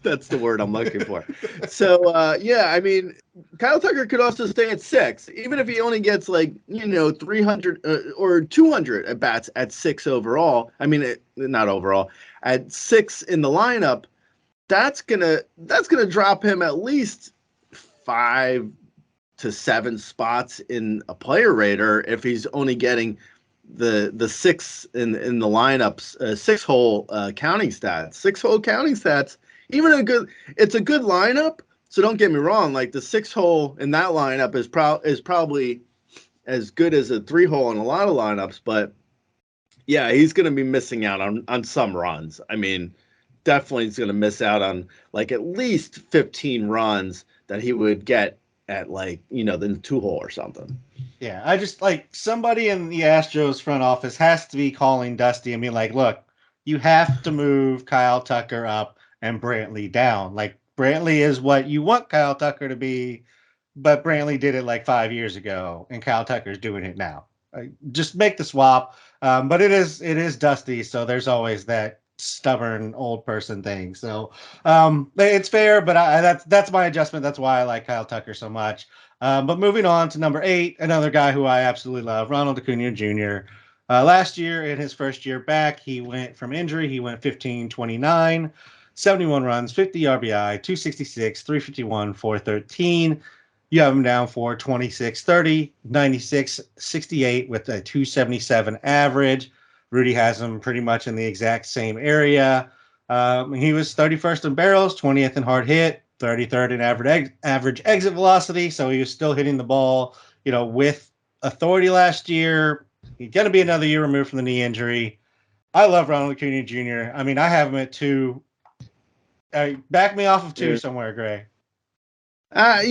That's the word I'm looking for. So yeah, I mean, Kyle Tucker could also stay at 6, even if he only gets like 300 or 200 at bats at 6 overall. I mean, not overall, at 6 in the lineup. That's gonna drop him at least 5 to 7 spots in a player rater if he's only getting the 6 in the lineups, 6 hole counting stats, 6 hole counting stats. Even it's a good lineup. So don't get me wrong. Like the 6 hole in that lineup is probably as good as a 3 hole in a lot of lineups. But yeah, he's going to be missing out on some runs. I mean, definitely he's going to miss out on like at least 15 runs that he would get at like, the 2 hole or something. Yeah, I just like somebody in the Astros front office has to be calling Dusty and be like, look, you have to move Kyle Tucker up and Brantley down. Like, Brantley is what you want Kyle Tucker to be, but Brantley did it like 5 years ago, and Kyle Tucker's doing it now. Just make the swap. But it is Dusty, so there's always that stubborn old person thing. So it's fair, but that's my adjustment. That's why I like Kyle Tucker so much. But moving on to number 8, another guy who I absolutely love, Ronald Acuna Jr. Last year, in his first year back, he went from injury. He went 15-29, 71 runs, 50 RBI, 266, 351, 413. You have him down for 26-30, 96-68 with a 277 average. Rudy has him pretty much in the exact same area. He was 31st in barrels, 20th in hard hit, 33rd in average exit velocity. So he was still hitting the ball, with authority last year. He's going to be another year removed from the knee injury. I love Ronald Acuna Jr. I mean, I have him at 2. Back me off of 2 somewhere, Gray. I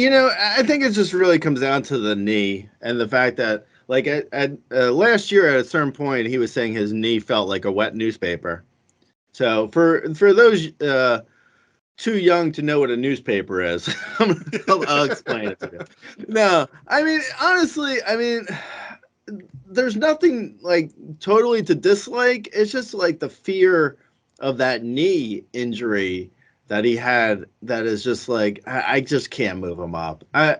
think it just really comes down to the knee and the fact that, like, at last year at a certain point, he was saying his knee felt like a wet newspaper. So for those too young to know what a newspaper is. I'll explain it to you. No, I mean, honestly, I mean, there's nothing like totally to dislike. It's just like the fear of that knee injury that he had. That is just like I just can't move him up. I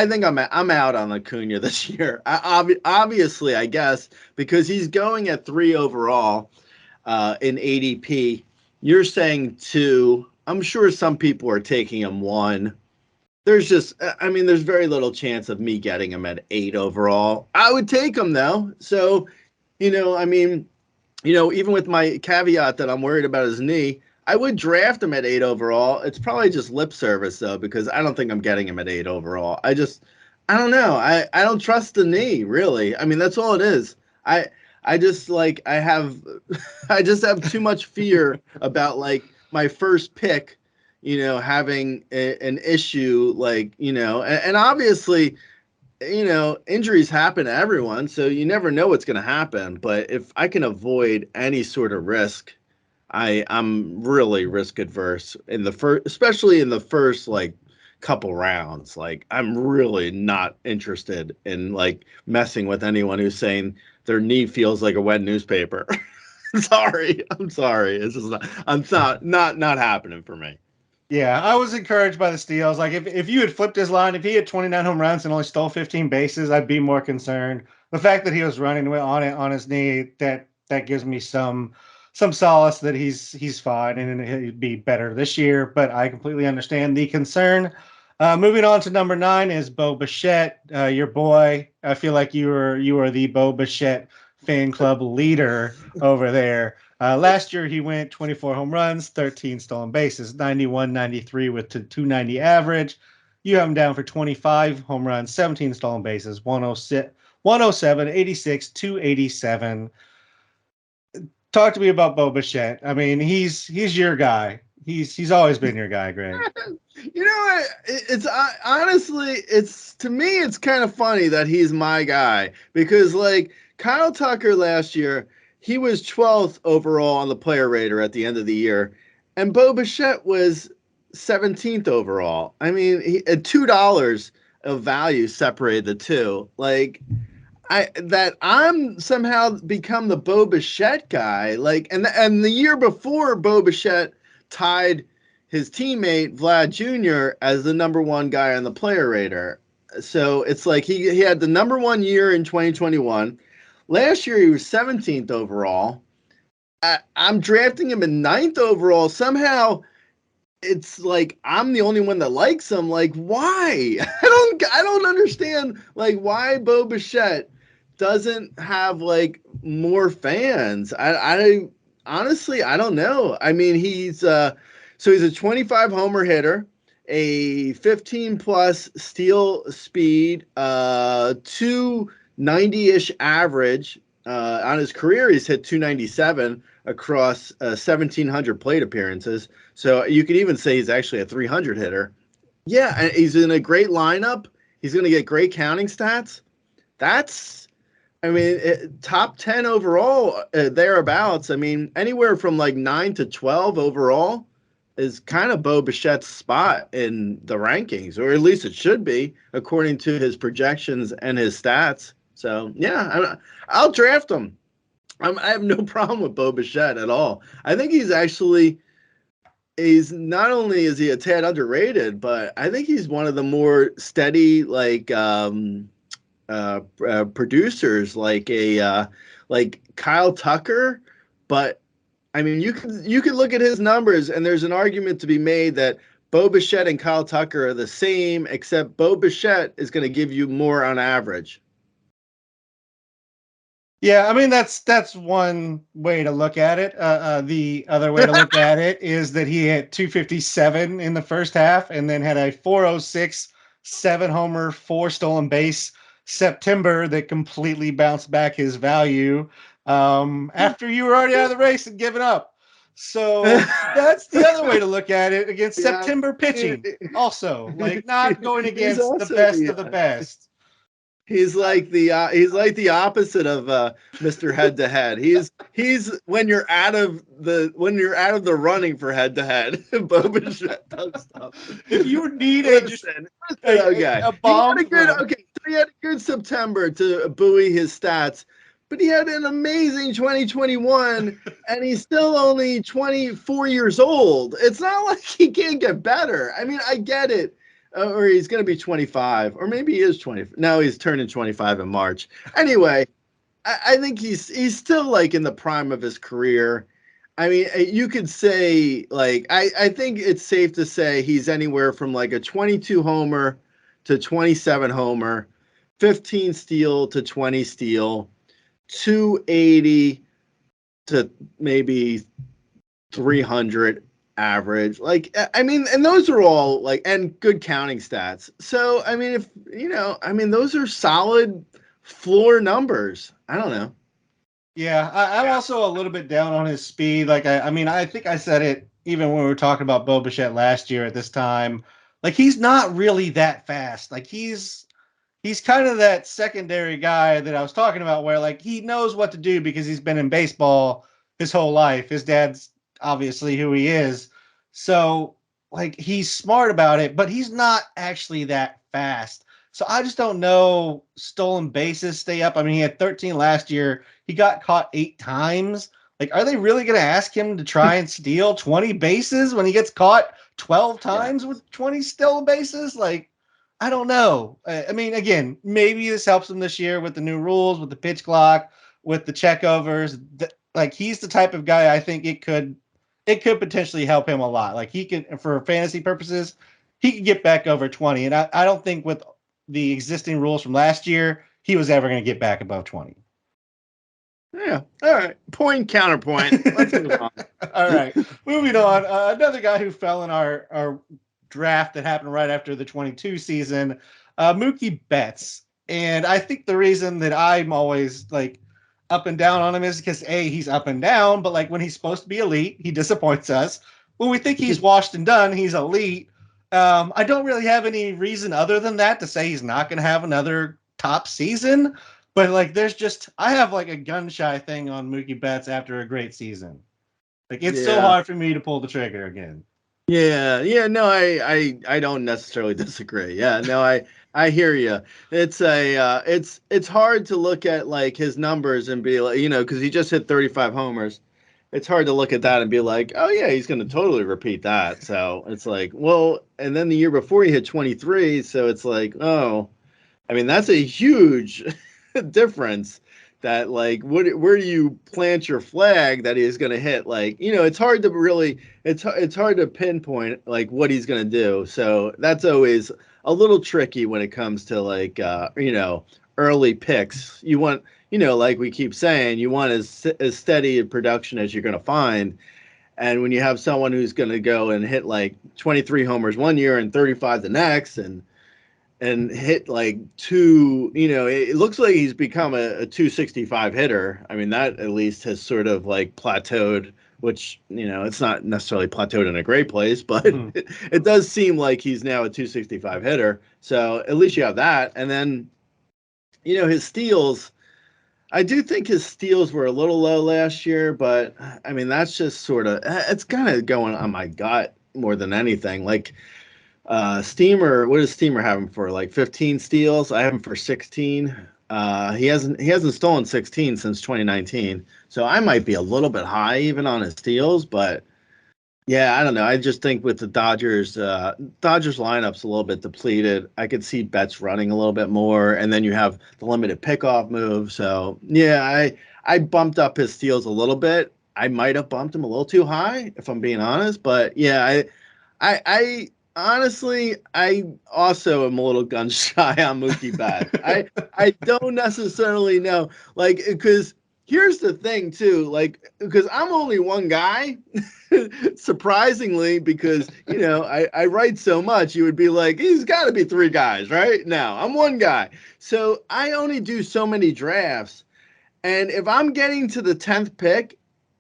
think I'm out on Acuna this year. Obviously, I guess because he's going at 3 overall in ADP. You're saying 2. I'm sure some people are taking him 1. There's just, I mean, there's very little chance of me getting him at 8 overall. I would take him though. So, I mean, even with my caveat that I'm worried about his knee, I would draft him at 8 overall. It's probably just lip service though, because I don't think I'm getting him at 8 overall. I don't know. I don't trust the knee really. I mean, that's all it is. I just like, I just have too much fear about like my first pick having an issue like, and obviously, injuries happen to everyone, so you never know what's going to happen. But if I can avoid any sort of risk, I'm really risk adverse in the first, especially in the first like couple rounds. Like I'm really not interested in like messing with anyone who's saying their knee feels like a wet newspaper. I'm sorry. It's just not happening for me. Yeah, I was encouraged by the steals. Like if you had flipped his line, if he had 29 home runs and only stole 15 bases, I'd be more concerned. The fact that he was running on it on his knee, that gives me some solace that he's fine and he'd be better this year. But I completely understand the concern. Moving on to number 9 is Bo Bichette, your boy. I feel like you are the Bo Bichette fan club leader over there. Last year, he went 24 home runs, 13 stolen bases, 91, 93 with 290 average. You have him down for 25 home runs, 17 stolen bases, 106, 107, 86, 287. Talk to me about Bo Bichette. I mean, he's your guy. He's always been your guy, Greg. It's honestly, it's to me, it's kind of funny that he's my guy because like Kyle Tucker last year, he was 12th overall on the player rater at the end of the year, and Bo Bichette was 17th overall. I mean, $2 of value separated the two. Like I'm somehow become the Bo Bichette guy. Like, and the year before, Bo Bichette tied his teammate Vlad Jr. as the number 1 guy on the player rater. So it's like he had the number 1 year in 2021. Last year he was 17th overall. I'm drafting him in 9th overall. Somehow it's like I'm the only one that likes him. Like why? I don't understand like why Bo Bichette doesn't have like more fans. I honestly I don't know. I mean he's he's a 25 homer hitter, a 15 plus steal speed, 290-ish average. On his career, he's hit 297 across 1,700 plate appearances. So you could even say he's actually a 300 hitter. Yeah, and he's in a great lineup. He's going to get great counting stats. I mean, top 10 overall, thereabouts. I mean, anywhere from like 9 to 12 overall is kind of Bo Bichette's spot in the rankings, or at least it should be, according to his projections and his stats. So, yeah, I'll draft him. I have no problem with Bo Bichette at all. I think he's not only is he a tad underrated, but I think he's one of the more steady, like, producers, like Kyle Tucker. But I mean, you could look at his numbers, and there's an argument to be made that Bo Bichette and Kyle Tucker are the same, except Bo Bichette is going to give you more on average. Yeah, I mean that's one way to look at it. The other way to look at it is that he hit 257 in the first half, and then had a 406, 7 homer, 4 stolen base September that completely bounced back his value after you were already out of the race and given up. So that's the other way to look at it against Yeah, September pitching. Also, like not going he's against the also best of the best. He's like the opposite of Mr. Head to Head. He's when you're out of the running for head to head. Bo Bichette does stuff. If you need Listen, okay. a bomb throw. So he had a good September to buoy his stats, but he had an amazing 2021, and he's still only 24 years old. It's not like he can't get better. I mean, I get it. Or he's going to be 25, or maybe he is 20. No, he's turning 25 in March. Anyway, I think he's still like in the prime of his career. I mean, you could say like I think it's safe to say he's anywhere from like a 22 homer to 27 homer, 15 steal to 20 steal, 280 to maybe 300 average. Like, I mean, and those are all like, and good counting stats. So, I mean, if, those are solid floor numbers. I don't know. Yeah, I'm also a little bit down on his speed. Like, I mean, I think I said it even when we were talking about Bo Bichette last year at this time. Like, he's not really that fast. Like, he's kind of that secondary guy that I was talking about where, like, he knows what to do because he's been in baseball his whole life. His dad's obviously who he is. So, like, he's smart about it, but he's not actually that fast. So I just don't know stolen bases stay up. I mean, he had 13 last year. He got caught 8 times. Like, are they really going to ask him to try and steal 20 bases when he gets caught 12 times with 20 stolen bases? Like, I don't know. I mean, again, maybe this helps him this year with the new rules, with the pitch clock, with the checkovers. Like, he's the type of guy I think it could potentially help him a lot. Like, he could, for fantasy purposes, he could get back over 20. And I don't think with the existing rules from last year, he was ever going to get back above 20. Yeah. All right. Point, counterpoint. Let's move on. All right. Moving on. Another guy who fell in our draft that happened right after the 22 season, Mookie Betts. And I think the reason that I'm always like up and down on him is because he's up and down, but like when he's supposed to be elite, he disappoints us. When we think he's washed and done, he's elite. I don't really have any reason other than that to say he's not going to have another top season. But like, I have like a gun shy thing on Mookie Betts after a great season. Like, it's so hard for me to pull the trigger again. Yeah, no, I don't necessarily disagree. Yeah, no, I hear you. It's hard to look at like his numbers and be like, because he just hit 35 homers. It's hard to look at that and be like, oh yeah, he's going to totally repeat that. So it's like, well, and then the year before he hit 23, so it's like, oh, I mean, that's a huge difference. That like, where do you plant your flag that he's going to hit? Like, it's hard to really, it's hard to pinpoint like what he's going to do. So that's always a little tricky when it comes to like, early picks. You want, like we keep saying, you want as steady a production as you're going to find. And when you have someone who's going to go and hit like 23 homers one year and 35 the next, and hit like it looks like he's become a 265 hitter. I mean, that at least has sort of like plateaued, which, it's not necessarily plateaued in a great place, but it does seem like he's now a 265 hitter. So at least you have that. And then, his steals, I do think his steals were a little low last year, but I mean, that's just sort of, it's kind of going on my gut more than anything. Like, Steamer, what does Steamer have him for? Like 15 steals? I have him for 16. He hasn't stolen 16 since 2019. So I might be a little bit high even on his steals, but yeah, I don't know. I just think with the Dodgers lineup's a little bit depleted. I could see Betts running a little bit more, and then you have the limited pickoff move. So yeah, I bumped up his steals a little bit. I might have bumped him a little too high, if I'm being honest. But yeah, I honestly, I also am a little gun shy on Mookie Betts. I don't necessarily know, like, because here's the thing too, like, because I'm only one guy, surprisingly, because I write so much, you would be like, he's got to be 3 guys, right? No, I'm one guy, so I only do so many drafts, and if I'm getting to the 10th pick,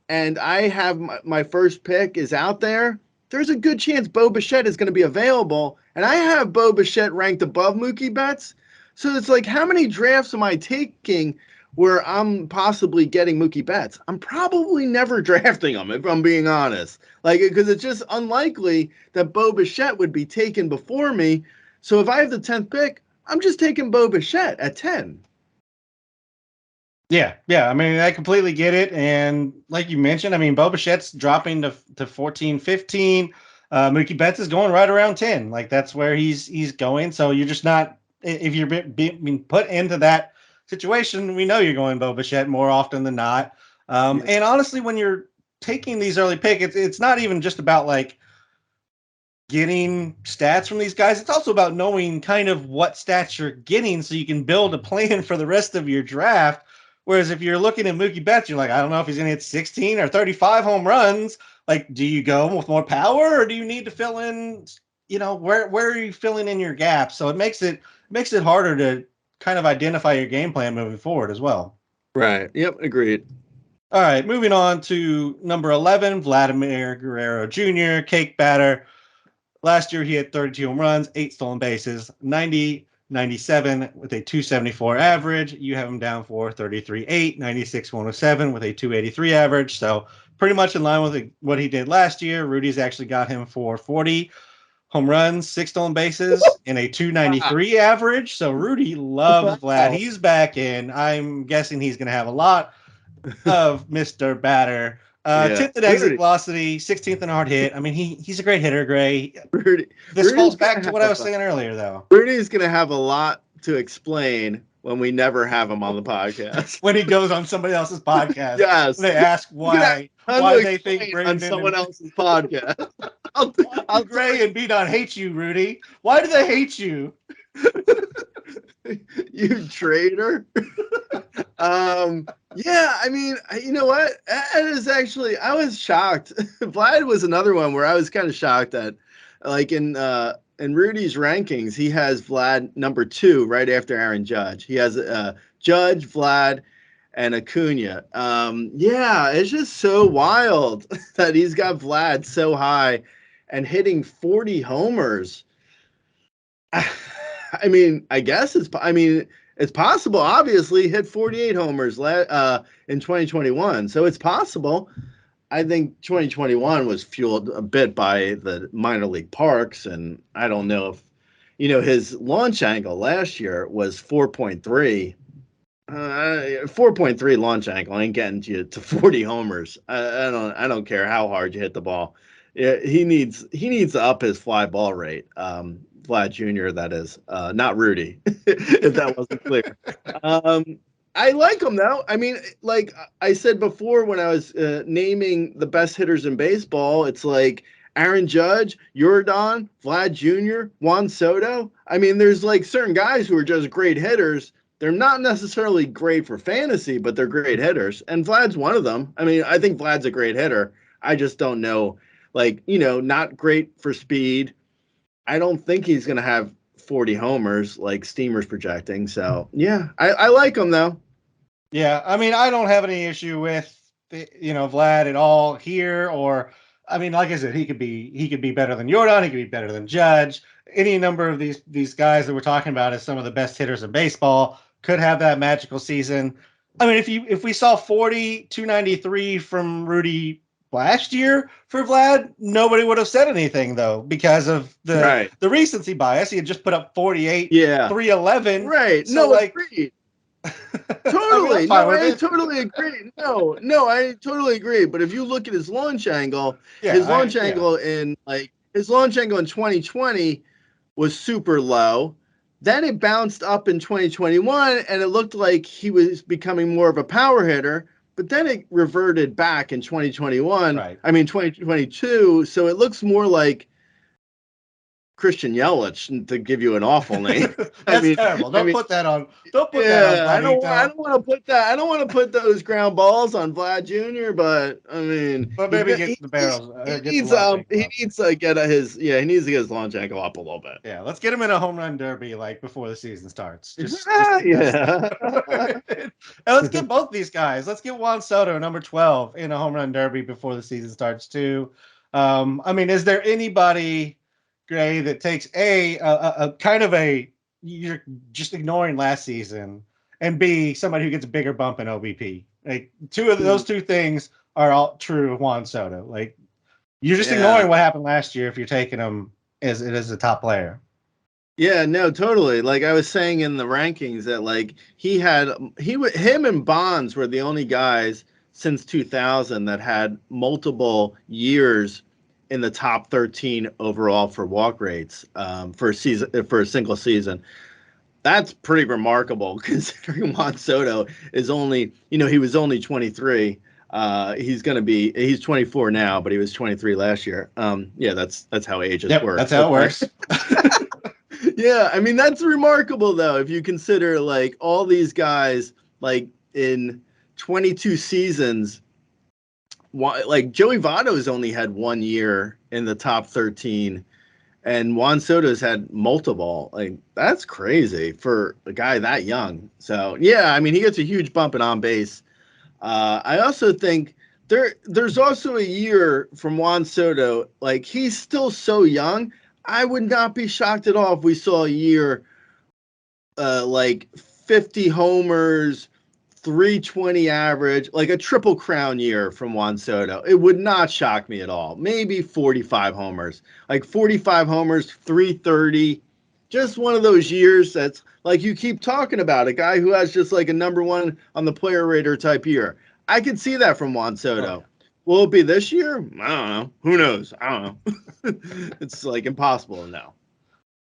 and I have my first pick is out there, there's a good chance Bo Bichette is going to be available. And I have Bo Bichette ranked above Mookie Betts. So it's like, how many drafts am I taking where I'm possibly getting Mookie Betts? I'm probably never drafting him, if I'm being honest. Like, because it's just unlikely that Bo Bichette would be taken before me. So if I have the 10th pick, I'm just taking Bo Bichette at 10. Yeah, yeah. I mean, I completely get it. And like you mentioned, I mean, Bo Bichette's dropping to 14, 15. Mookie Betts is going right around 10. Like that's where he's going. So you're just not, if you're being put into that situation, we know you're going Bo Bichette more often than not. And honestly, when you're taking these early picks, it's not even just about like getting stats from these guys. It's also about knowing kind of what stats you're getting so you can build a plan for the rest of your draft. Whereas if you're looking at Mookie Betts, you're like, I don't know if he's going to hit 16 or 35 home runs. Like, do you go with more power or do you need to fill in, where are you filling in your gaps? So it makes it harder to kind of identify your game plan moving forward as well. Right. Yep. Agreed. All right. Moving on to number 11, Vladimir Guerrero Jr., cake batter. Last year, he had 32 home runs, 8 stolen bases, 90, 97 with a 274 average. You have him down for 33, 8, 96, 107 with a 283 average. So pretty much in line with what he did last year. Rudy's actually got him for 40 home runs, 6 stolen bases, and a 293 average. So Rudy loves Vlad. He's back in. I'm guessing he's going to have a lot of Mr. Batter. 10th in exit velocity, 16th in hard hit. I mean, he's a great hitter, Gray. This falls back to what I was saying earlier, though. Rudy's going to have a lot to explain when we never have him on the podcast. When he goes on somebody else's podcast. Yes. They ask why they think Brandon on someone else's podcast. I'll Gray and B-Don hate you, Rudy. Why do they hate you? You traitor. Yeah, I mean, you know what? That is actually, I was shocked. Vlad was another one where I was kind of shocked that, like in Rudy's rankings, he has Vlad number 2 right after Aaron Judge. He has Judge, Vlad, and Acuna. Yeah, it's just so wild that he's got Vlad so high and hitting 40 homers. I mean, I guess it's possible. Obviously, he hit 48 homers in 2021, so it's possible. I think 2021 was fueled a bit by the minor league parks, and I don't know if his launch angle last year was 4.3. 4.3 launch angle ain't getting you to 40 homers. I don't care how hard you hit the ball. Yeah, he needs to up his fly ball rate. Vlad Jr., that is, not Rudy, if that wasn't clear. I like him, though. I mean, like I said before when I was naming the best hitters in baseball, it's like Aaron Judge, Jordan, Vlad Jr., Juan Soto. I mean, there's like certain guys who are just great hitters. They're not necessarily great for fantasy, but they're great hitters. And Vlad's one of them. I mean, I think Vlad's a great hitter. I just don't know, not great for speed. I don't think he's going to have 40 homers like Steamer's projecting. So, yeah, I like him, though. Yeah, I mean, I don't have any issue with, Vlad at all here. Or, I mean, like I said, he could be better than Jordan. He could be better than Judge. Any number of these guys that we're talking about as some of the best hitters in baseball could have that magical season. I mean, if we saw 40, 293 from Rudy last year for Vlad, nobody would have said anything, though, because of the recency bias. He had just put up 48, 311. Right. So, no, agreed. Totally. I totally agree. No, I totally agree. But if you look at his launch angle, his launch angle in 2020 was super low. Then it bounced up in 2021, and it looked like he was becoming more of a power hitter. But then it reverted back in 2021. Right. I mean, 2022. So it looks more like Christian Yelich, to give you an awful name. That's terrible. Don't put that on. Don't put that on. I don't want to put that. I don't want to put those ground balls on Vlad Jr. But I mean, but maybe get the barrels. He needs to get he needs to get his launch angle up a little bit. Yeah, let's get him in a home run derby before the season starts. Yeah. And let's get both these guys. Let's get Juan Soto, number 12, in a home run derby before the season starts too. I mean, is there anybody, Gray, that takes a kind of a you're just ignoring last season, and B, somebody who gets a bigger bump in OBP. Like those two things are all true of Juan Soto. Like you're just Yeah. ignoring what happened last year if you're taking him as it is a top player. Yeah, no, totally. Like I was saying in the rankings that like him and Bonds were the only guys since 2000 that had multiple years in the top 13 overall for walk rates for a single season. That's pretty remarkable considering Juan Soto is only, he was only 23. He's 24 now, but he was 23 last year. Yeah, that's how ages Yep, work. that's how it works. Yeah, I mean that's remarkable though if you consider like all these guys like in 22 seasons. Like Joey Votto's only had 1 year in the top 13, and Juan Soto's had multiple. Like that's crazy for a guy that young. So yeah, I mean he gets a huge bump in on base. I also think there's also a year from Juan Soto. Like he's still so young. I would not be shocked at all if we saw a year like 50 homers, 320 average, like a triple crown year from Juan Soto. It would not shock me at all. Maybe 45 homers, like 45 homers, 330. Just one of those years that's like you keep talking about a guy who has just like a number one on the player rater type year. I could see that from Juan Soto. Will it be this year? I don't know. Who knows? I don't know. It's like impossible to know.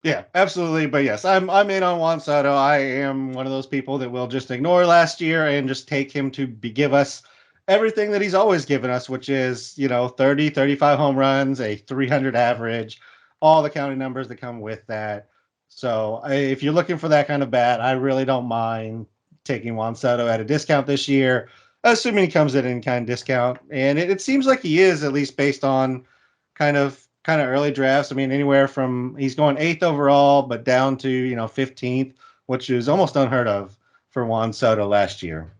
Yeah, absolutely. But yes, I'm in on Juan Soto. I am one of those people that will just ignore last year and just take him to give us everything that he's always given us, which is, 30, 35 home runs, a 300 average, all the counting numbers that come with that. So if you're looking for that kind of bat, I really don't mind taking Juan Soto at a discount this year, assuming he comes in kind of discount. And it seems like he is, at least based on kind of early drafts. I mean, anywhere from he's going 8th overall, but down to 15th, which is almost unheard of for Juan Soto last year.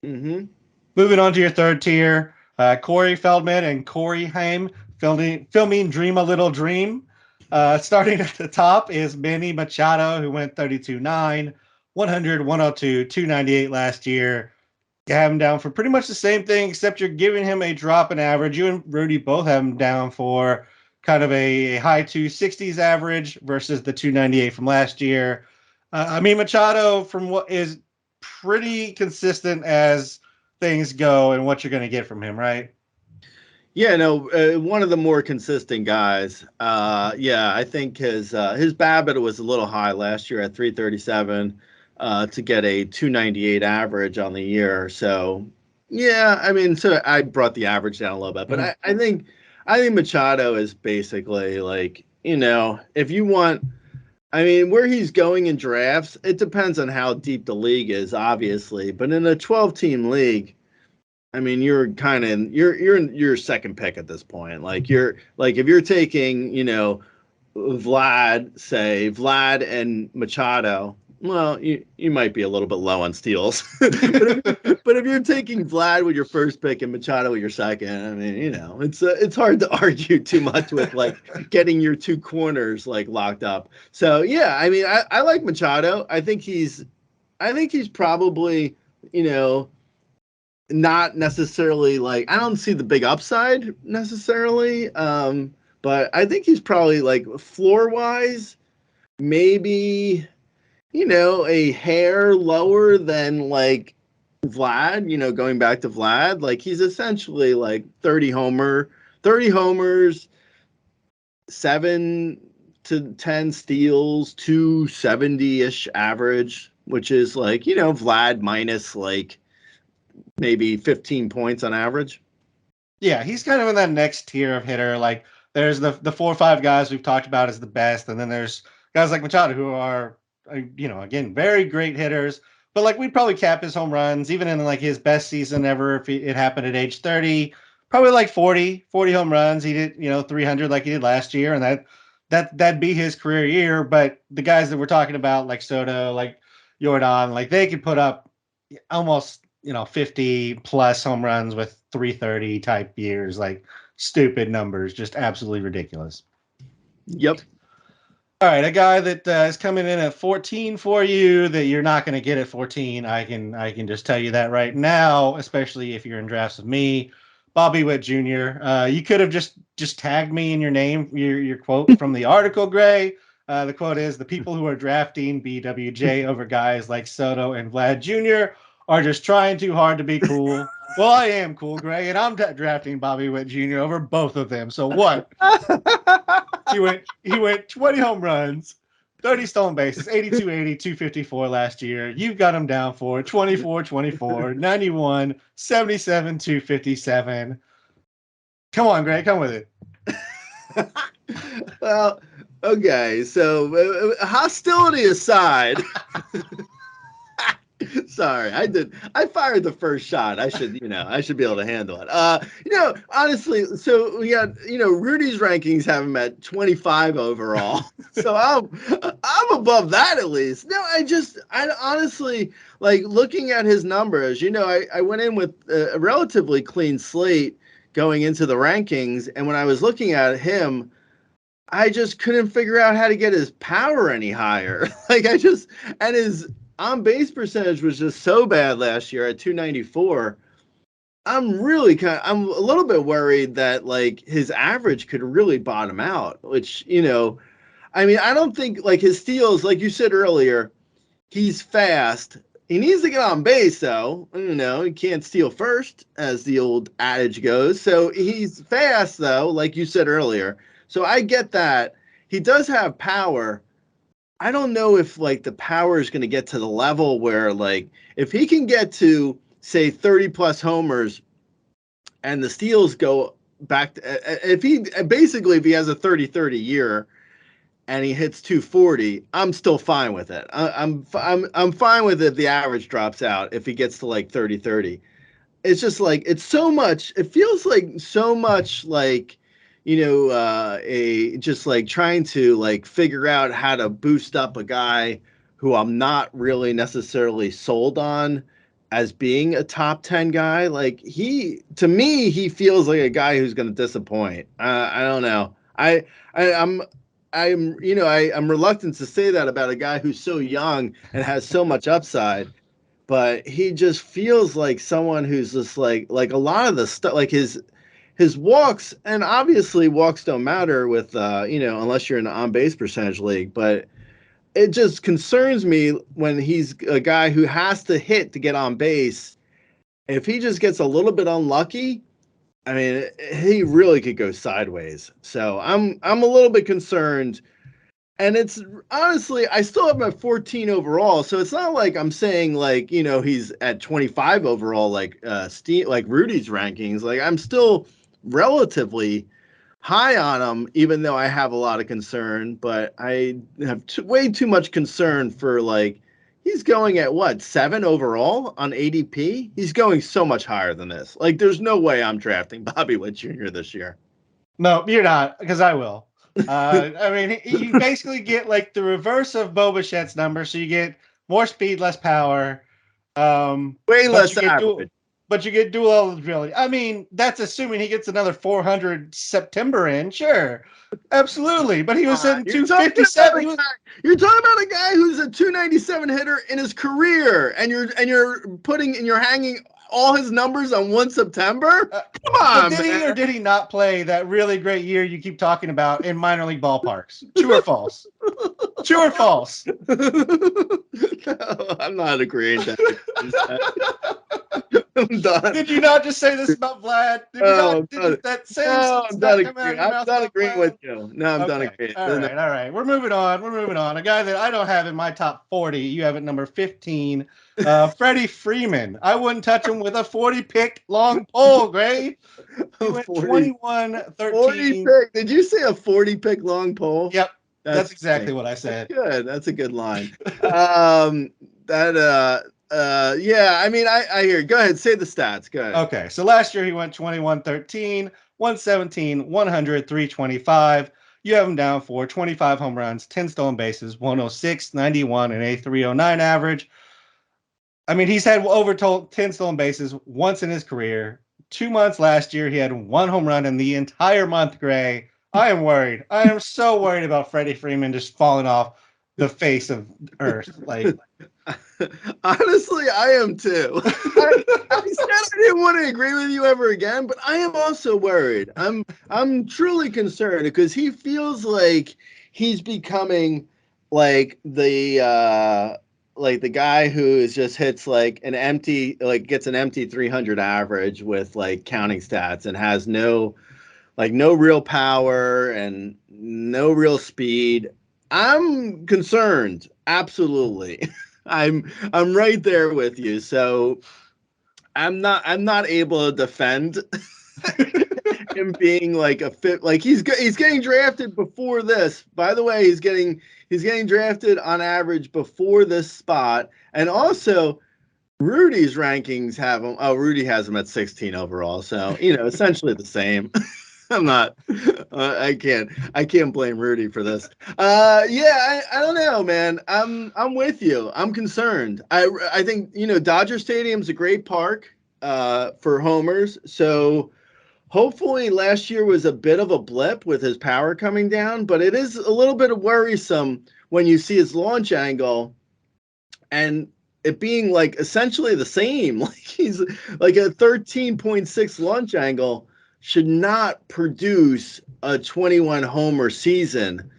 Mm-hmm. Moving on to your third tier, Corey Feldman and Corey Haim filming Dream a Little Dream. Starting at the top is Manny Machado, who went 32.9, 100, 102, 298 last year. You have him down for pretty much the same thing, except you're giving him a drop in average. You and Rudy both have him down for kind of a high 260s average versus the 298 from last year. I mean, Machado, from what is pretty consistent as things go and what you're going to get from him, right? Yeah, no, one of the more consistent guys. Yeah, I think his BABIP was a little high last year at 337 to get a 298 average on the year. So yeah, I mean, so I brought the average down a little bit, but I think Machado is basically like if you want. I mean, where he's going in drafts, it depends on how deep the league is, obviously. But in a 12-team league, I mean, you're in your second pick at this point. Like you're like if you're taking, Vlad and Machado, well, you might be a little bit low on steals. but if you're taking Vlad with your first pick and Machado with your second, I mean, it's hard to argue too much with like getting your two corners like locked up. So yeah, I mean, I like Machado. I think he's probably, not necessarily like I don't see the big upside necessarily. But I think he's probably like floor wise, maybe, a hair lower than like Vlad, going back to Vlad. Like he's essentially like 30 homers, 7 to 10 steals, 270-ish average, which is like, Vlad minus like maybe 15 points on average. Yeah, he's kind of in that next tier of hitter. Like there's the 4 or 5 guys we've talked about as the best, and then there's guys like Machado who are, again, very great hitters. But like we'd probably cap his home runs, even in like his best season ever, if it happened at age 30, probably like 40 home runs. He did, 300 like he did last year, and that'd be his career year. But the guys that we're talking about, like Soto, like Jordan, like they could put up almost 50 plus home runs with 330 type years, like stupid numbers, just absolutely ridiculous. Yep. All right, a guy that is coming in at 14 for you that you're not going to get at 14. I can just tell you that right now, especially if you're in drafts with me. Bobby Witt Jr. You could have just tagged me in your name, your quote from the article, Gray. The quote is, the people who are drafting BWJ over guys like Soto and Vlad Jr. are just trying too hard to be cool. Well, I am cool, Gray, and I'm drafting Bobby Witt Jr. over both of them. So what? He went 20 home runs, 30 stolen bases, 82 80, 254 last year. You've got him down for 24 24, 91, 77, 257. Come on, Greg, come with it. Well, okay. So hostility aside, sorry, I fired the first shot. I should be able to handle it. Honestly, so we got, Rudy's rankings have him at 25 overall. So I'm above that at least. No, I honestly, like, looking at his numbers, I went in with a relatively clean slate going into the rankings, and when I was looking at him, I just couldn't figure out how to get his power any higher. And his on base percentage was just so bad last year at 294. I'm a little bit worried that, like, his average could really bottom out, which, I don't think, like, his steals, like you said earlier, he's fast. He needs to get on base, though. He can't steal first, as the old adage goes. So he's fast, though, like you said earlier. So I get that. He does have power. I don't know if, like, the power is going to get to the level where, like, if he can get to, say, 30 plus homers and the steals go back to, if he has a 30-30 year and he hits 240, I'm still fine with it. I'm fine with it if the average drops out, if he gets to, like, 30-30. It's just, like, it feels like so much, like, just, like, trying to, like, figure out how to boost up a guy who I'm not really necessarily sold on as being a top 10 guy. Like, to me, he feels like a guy who's going to disappoint. I don't know. I'm reluctant to say that about a guy who's so young and has so much upside, but he just feels like someone who's just like a lot of the stuff, like his walks, and obviously walks don't matter with, unless you're in an on-base percentage league, but it just concerns me when he's a guy who has to hit to get on base. If he just gets a little bit unlucky, I mean, he really could go sideways. So I'm a little bit concerned. And it's honestly, I still have him at 14 overall, so it's not like I'm saying, like, he's at 25 overall, like like Rudy's rankings. Like, I'm still relatively high on him, even though I have a lot of concern. But I have way too much concern for, like, he's going at what, 7 overall on ADP? He's going so much higher than this. Like, there's no way I'm drafting Bobby Witt Jr. this year. No, you're not, because I will. I mean, you basically get, like, the reverse of Bo Bichette's number, so you get more speed, less power. Way less average. But you get dual eligibility. I mean, that's assuming he gets another 400 September in. Sure, absolutely. But he was hitting 257. You're talking about a guy who's a 297 hitter in his career, and you're hanging all his numbers on 1 September. Come on, did man. he or did he not play that really great year you keep talking about in minor league ballparks? True or false? True or false? No, I'm not agreeing to that. I'm done. Did you not just say this about Vlad? I'm done agreeing with you. No, I'm done agreeing. All right. We're moving on. A guy that I don't have in my top 40. You have at number 15. Freddie Freeman. I wouldn't touch him with a 40 pick long pole, Gray. He went 21-13. 40 pick. Did you say a 40 pick long pole? Yep. That's exactly what I said. Good. That's a good line. Yeah, I mean, I hear. Go ahead, say the stats. Go ahead. Okay, so last year he went 21-13, 117, 100, 325. You have him down for 25 home runs, 10 stolen bases, 106, 91, and a 309 average. I mean, he's had over 10 stolen bases once in his career. 2 months last year, he had 1 home run in the entire month, Gray. I am worried. I am so worried about Freddie Freeman just falling off the face of Earth. Like, Honestly, I am too. I said I didn't want to agree with you ever again, but I am also worried. I'm truly concerned because he feels like he's becoming like the guy who is just hits like an empty like gets an empty 300 average with like counting stats and has no real power and no real speed. I'm concerned. Absolutely. I'm right there with you. So I'm not able to defend him being like a fit. Like he's getting drafted before this. By the way, he's getting drafted on average before this spot, and also Rudy's rankings have him. Oh, Rudy has him at 16 overall. So essentially the same. I'm not. I can't blame Rudy for this. Yeah, I don't know, man. I'm with you. I'm concerned. I think Dodger Stadium's a great park for homers. So hopefully last year was a bit of a blip with his power coming down, but it is a little bit worrisome when you see his launch angle and it being like essentially the same. Like he's like a 13.6 launch angle should not produce a 21 homer season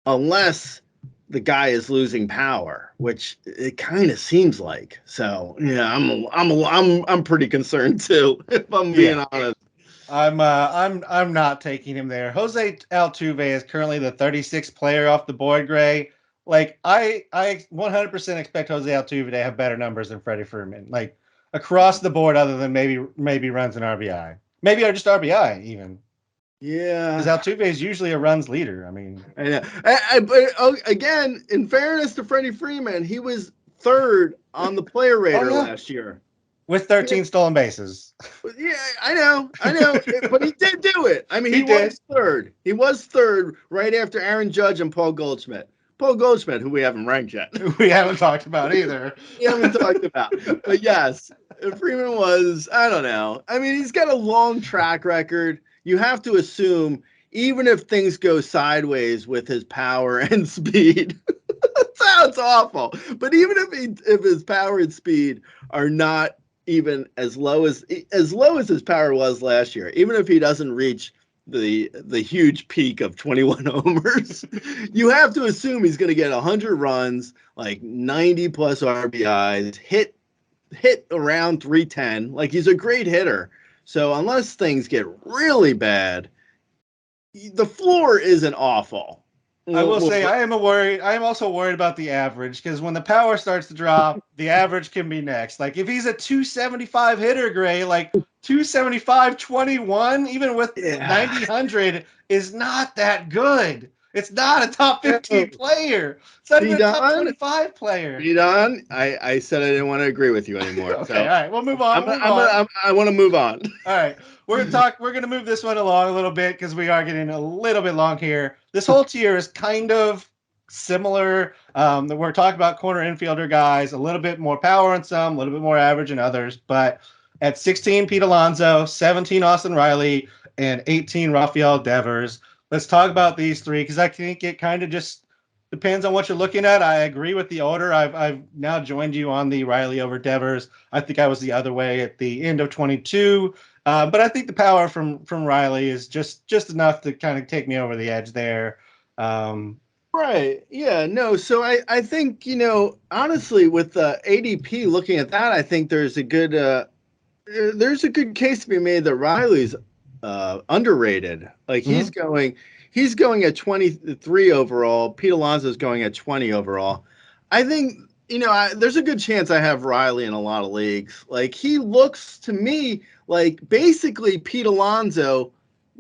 unless the guy is losing power, which it kind of seems like. So yeah, I'm pretty concerned too, if I'm being honest. I'm not taking him there. Jose Altuve is currently the 36th player off the board, Gray. Like I 100% expect Jose Altuve to have better numbers than Freddie Freeman. Like across the board, other than maybe runs and RBI, maybe just RBI even. Yeah, Because Altuve is usually a runs leader. I mean, I know. Again, in fairness to Freddie Freeman, he was third on the player rater last year. With 13 stolen bases. Yeah, I know, but he did do it. I mean, He he did. was third. He was third right after Aaron Judge and Paul Goldschmidt. Paul Goldschmidt, who we haven't ranked yet. We haven't talked about either. We haven't talked about. But yes, Freeman was, I don't know. I mean, he's got a long track record. You have to assume, even if things go sideways with his power and speed, that sounds awful. But even if his power and speed are not even as low as his power was last year, even if he doesn't reach the huge peak of 21 homers, you have to assume he's going to get 100 runs, like 90 plus RBIs, hit around 310. Like he's a great hitter. So unless things get really bad, the floor isn't awful. I will say I am also worried about the average because when the power starts to drop, the average can be next. Like if he's a 275 hitter, Gray, like 275, 21, even with 90, is not that good. It's not a top 15 player. It's not even a top 25 player. Don, I said I didn't want to agree with you anymore. Okay, so all right, we'll move on. I want to move on. All right, we're gonna move this one along a little bit because we are getting a little bit long here. This whole tier is kind of similar. We're talking about corner infielder guys, a little bit more power in some, a little bit more average in others. But at 16, Pete Alonso, 17, Austin Riley, and 18, Rafael Devers. Let's talk about these three because I think it kind of just depends on what you're looking at. I agree with the order. I've now joined you on the Riley over Devers. I think I was the other way at the end of 22. But I think the power from Riley is just enough to kind of take me over the edge there. Right. Yeah. No. So I think honestly with the ADP looking at that, I think there's a good case to be made that Riley's underrated. Like he's going at 23 overall. Pete Alonso's going at 20 overall. I think there's a good chance I have Riley in a lot of leagues. Like he looks to me like basically Pete Alonso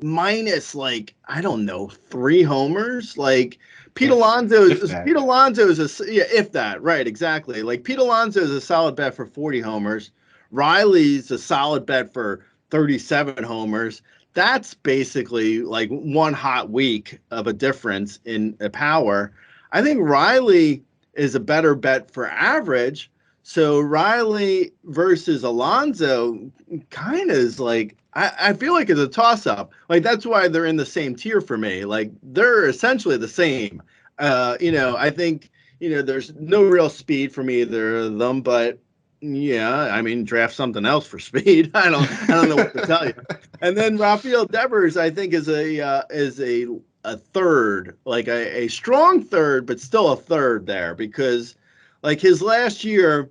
minus like I don't know 3 homers. Like Pete Alonso is if that, right, exactly. Like Pete Alonso is a solid bet for 40 homers. Riley's a solid bet for 37 homers. That's basically like one hot week of a difference in power. I think Riley is a better bet for average. So Riley versus Alonso kind of is like I feel like it's a toss up. Like that's why they're in the same tier for me. Like they're essentially the same. I think there's no real speed from either of them, but yeah, I mean draft something else for speed. I don't know what to tell you. And then Rafael Devers, I think, is a third, like a strong third, but still a third there because like his last year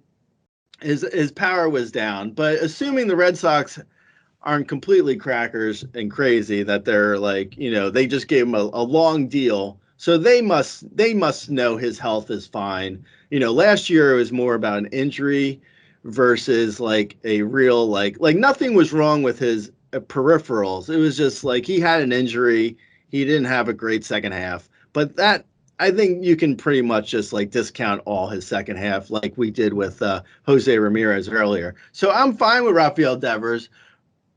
his power was down. But assuming the Red Sox aren't completely crackers and crazy that they're like, they just gave him a long deal. So they must know his health is fine. Last year it was more about an injury versus like a real like nothing was wrong with his peripherals. It was just like he had an injury. He didn't have a great second half. But that I think you can pretty much just like discount all his second half like we did with Jose Ramirez earlier. So I'm fine with Rafael Devers.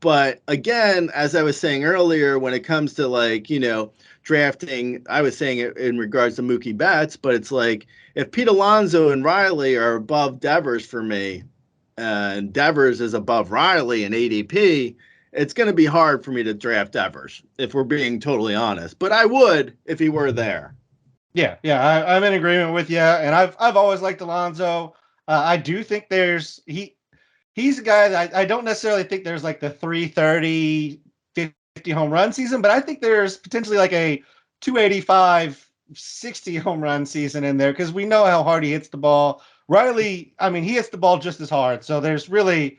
But again, as I was saying earlier, when it comes to like, drafting, I was saying it in regards to Mookie Betts, but it's like if Pete Alonso and Riley are above Devers for me, and Devers is above Riley in ADP, it's going to be hard for me to draft Devers, if we're being totally honest. But I would if he were there. Yeah, I'm in agreement with you, and I've always liked Alonso. I do think he's a guy that I don't necessarily think there's like the 330, 50 home run season, but I think there's potentially like a 285, 60 home run season in there because we know how hard he hits the ball. Riley, I mean, he hits the ball just as hard. So there's really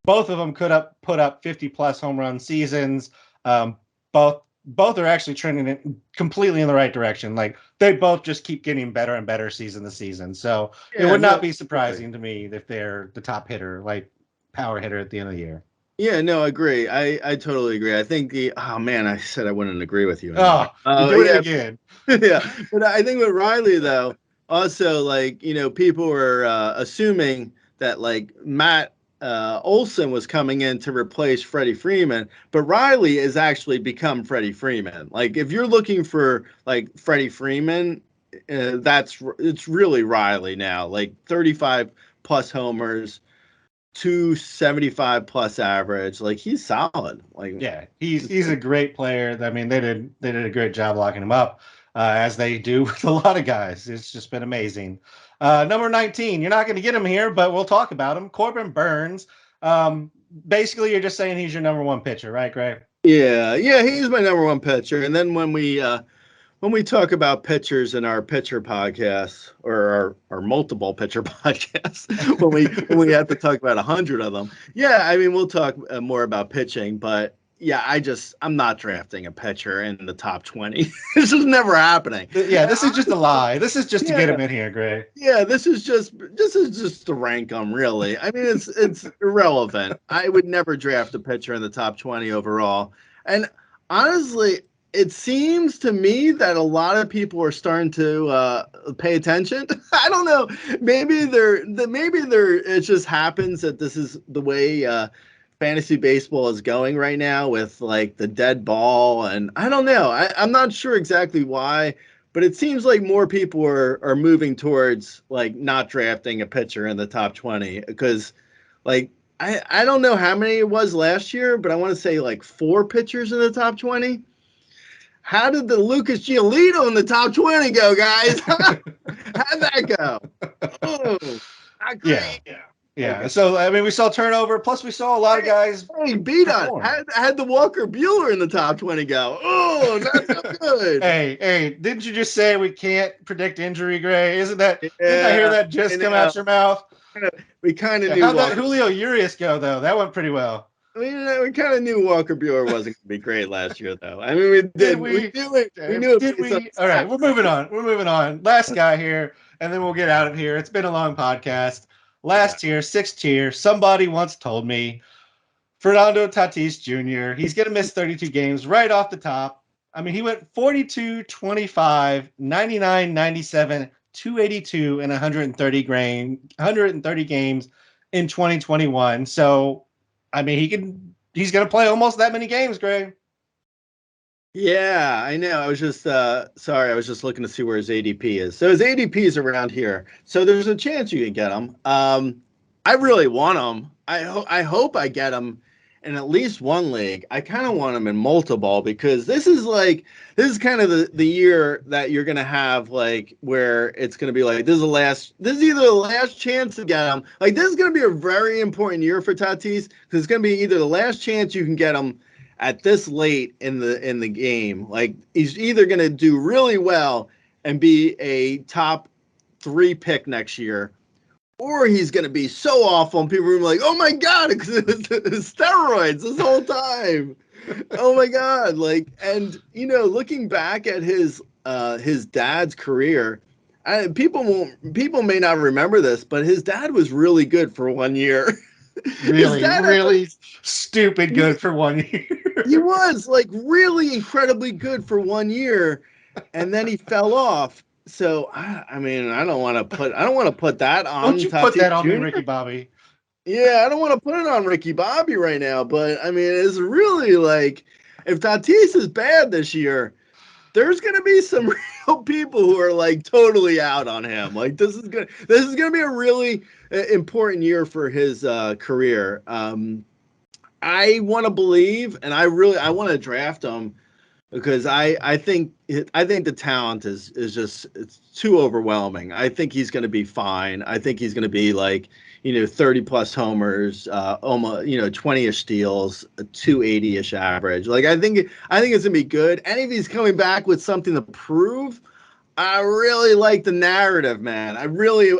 both of them could put up 50 plus home run seasons. Um, both are actually trending completely in the right direction. Like they both just keep getting better and better season to season. So it Yeah, would not no, be surprising to me if they're the top hitter, like power hitter at the end of the year. yeah, no, I agree. I totally agree. I think oh man, I said I wouldn't agree with you anymore. Oh, you're Oh doing it yeah, again. yeah. But I think with Riley though, also like people were assuming that like Matt Olson was coming in to replace Freddie Freeman, but Riley has actually become Freddie Freeman. Like if you're looking for like Freddie Freeman, it's really Riley now. Like 35 plus homers, 275 plus average. Like he's solid. Like Yeah, he's a great player. I mean, they did a great job locking him up, as they do with a lot of guys. It's just been amazing. Number 19, you're not going to get him here, but we'll talk about him. Corbin Burns. Basically, you're just saying he's your number one pitcher, right, Greg? yeah, he's my number one pitcher. And then when we talk about pitchers in our pitcher podcasts or our multiple pitcher podcasts, when we have to talk about 100 of them, yeah, I mean we'll talk more about pitching, but yeah, I'm not drafting a pitcher in the top 20. This is never happening. Yeah, this is just a lie. This is just to get Yeah, him in here, Greg. yeah, this is just to rank them. Really, I mean it's irrelevant. I would never draft a pitcher in the top 20 overall, and honestly, it seems to me that a lot of people are starting to pay attention. I don't know. Maybe it just happens that this is the way fantasy baseball is going right now with like the dead ball, and I don't know. I'm not sure exactly why, but it seems like more people are moving towards like not drafting a pitcher in the top 20 because like I don't know how many it was last year, but I want to say like 4 pitchers in the top 20. How did the Lucas Giolito in the top 20 go, guys? How'd that go? Oh, not Yeah, great. yeah. Okay. So I mean, we saw turnover. Plus, we saw a lot of guys Hey, beat on. perform. Had the Walker Bueller in the top 20 go. Oh, not so good. Hey, didn't you just say we can't predict injury, Gray? Isn't that, didn't I hear Yeah, that I just come know. out your mouth? We kind of Yeah, knew how'd that Walker. Julio Urias go, though? That went pretty well. We kind of knew Walker Bueller wasn't going to be great last year, though. I mean, we Did did. We we? knew it. We knew it Did based on we? All right, stats. we're moving on. We're moving on. Last guy here, and then we'll get out of here. It's been a long podcast. Yeah. Last tier, sixth tier. Somebody once told me Fernando Tatis Jr., he's going to miss 32 games right off the top. I mean, he went 42, 25, 99, 97, 282, and 130 games in 2021. So, I mean, he's going to play almost that many games, Greg. Yeah, I know. I was just sorry. I was just looking to see where his ADP is. So his ADP is around here. So there's a chance you can get him. I really want him. I hope I get him in at least one league. I kind of want him in multiple because this is kind of the year that you're gonna have like where it's gonna be like this is either the last chance to get him. Like this is gonna be a very important year for Tatis because it's gonna be either the last chance you can get him at this late in the game. Like he's either going to do really well and be a top 3 pick next year, or he's going to be so awful and people are like, "Oh my god, it's steroids this whole time." Oh my god, like, and looking back at his dad's career, people may not remember this, but his dad was really good for 1 year. His Really, dad had really stupid good for 1 year. he was like really incredibly good for 1 year, and then he fell off. So I mean, I don't want to put that Don't on you put that Tatis on me, Jr. Ricky Bobby. Yeah, I don't want to put it on Ricky Bobby right now, but I mean, it's really like if Tatis is bad this year, there's gonna be some real people who are like totally out on him. Like this is gonna be a really important year for his career. I want to believe, and I want to draft him because I think the talent is just it's too overwhelming. I think he's going to be fine. I think he's going to be like 30 plus homers, almost 20ish steals, a 280ish average. Like I think it's going to be good. And if he's coming back with something to prove, I really like the narrative, man. I really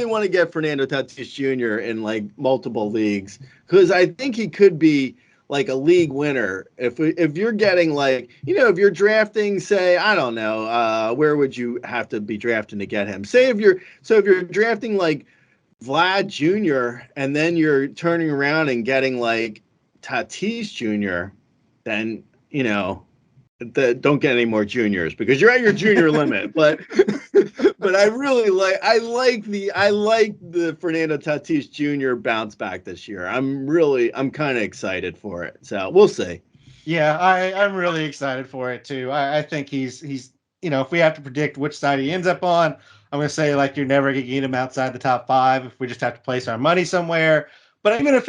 want to get Fernando Tatis Jr. in like multiple leagues because I think he could be like a league winner. If you're getting like if you're drafting, say I don't know, where would you have to be drafting to get him? Say if you're drafting like Vlad Jr. and then you're turning around and getting like Tatis Jr., then don't get any more juniors because you're at your junior limit. But but I like the Fernando Tatis Jr. bounce back this year. I'm kind of excited for it. So we'll see. Yeah, I'm really excited for it too. I think he's if we have to predict which side he ends up on, I'm gonna say like you're never gonna get him outside the top five if we just have to place our money somewhere. But even if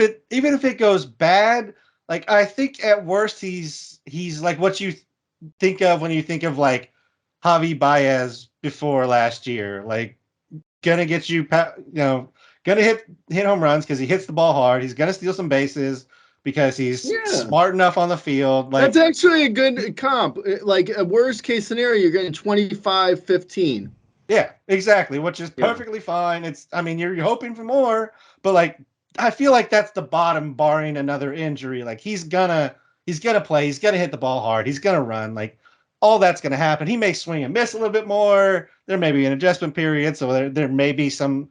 it goes bad, like I think at worst he's like what you think of when you think of like Javi Baez before last year, like gonna get gonna hit home runs because he hits the ball hard. He's gonna steal some bases because he's Yeah. smart enough on the field. That's Like, actually a good comp. Like a worst case scenario, you're getting 25-15. yeah, exactly, which is Yeah. perfectly fine. I mean, you're hoping for more, but like, I feel like that's the bottom, barring another injury. Like, he's gonna play. He's gonna hit the ball hard. He's gonna run. Like, all that's gonna happen. He may swing and miss a little bit more. There may be an adjustment period, so there may be some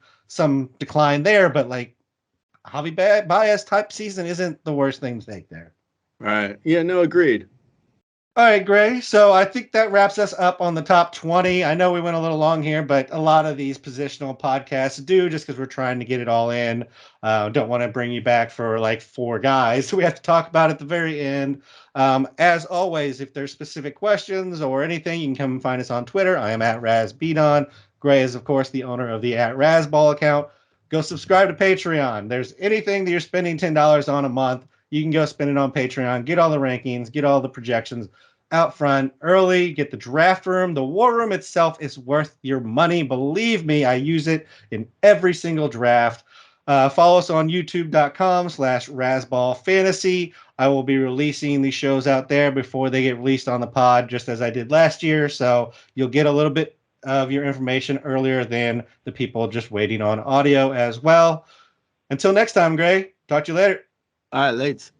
decline there. But like, Baez type season isn't the worst thing to take there. All right. Yeah, no, agreed. All right, Gray. So I think that wraps us up on the top 20. I know we went a little long here, but a lot of these positional podcasts do just because we're trying to get it all in. Don't want to bring you back for like four guys. So we have to talk about it at the very end. As always, if there's specific questions or anything, you can come and find us on Twitter. I am at RazBeaton. Gray is, of course, the owner of the at Razball account. Go subscribe to Patreon. There's anything that you're spending $10 on a month, you can go spend it on Patreon, get all the rankings, get all the projections out front early, get the draft room. The war room itself is worth your money. Believe me, I use it in every single draft. Follow us on youtube.com/razzballfantasy. I will be releasing these shows out there before they get released on the pod, just as I did last year. So you'll get a little bit of your information earlier than the people just waiting on audio as well. Until next time, Gray, talk to you later. All right, late.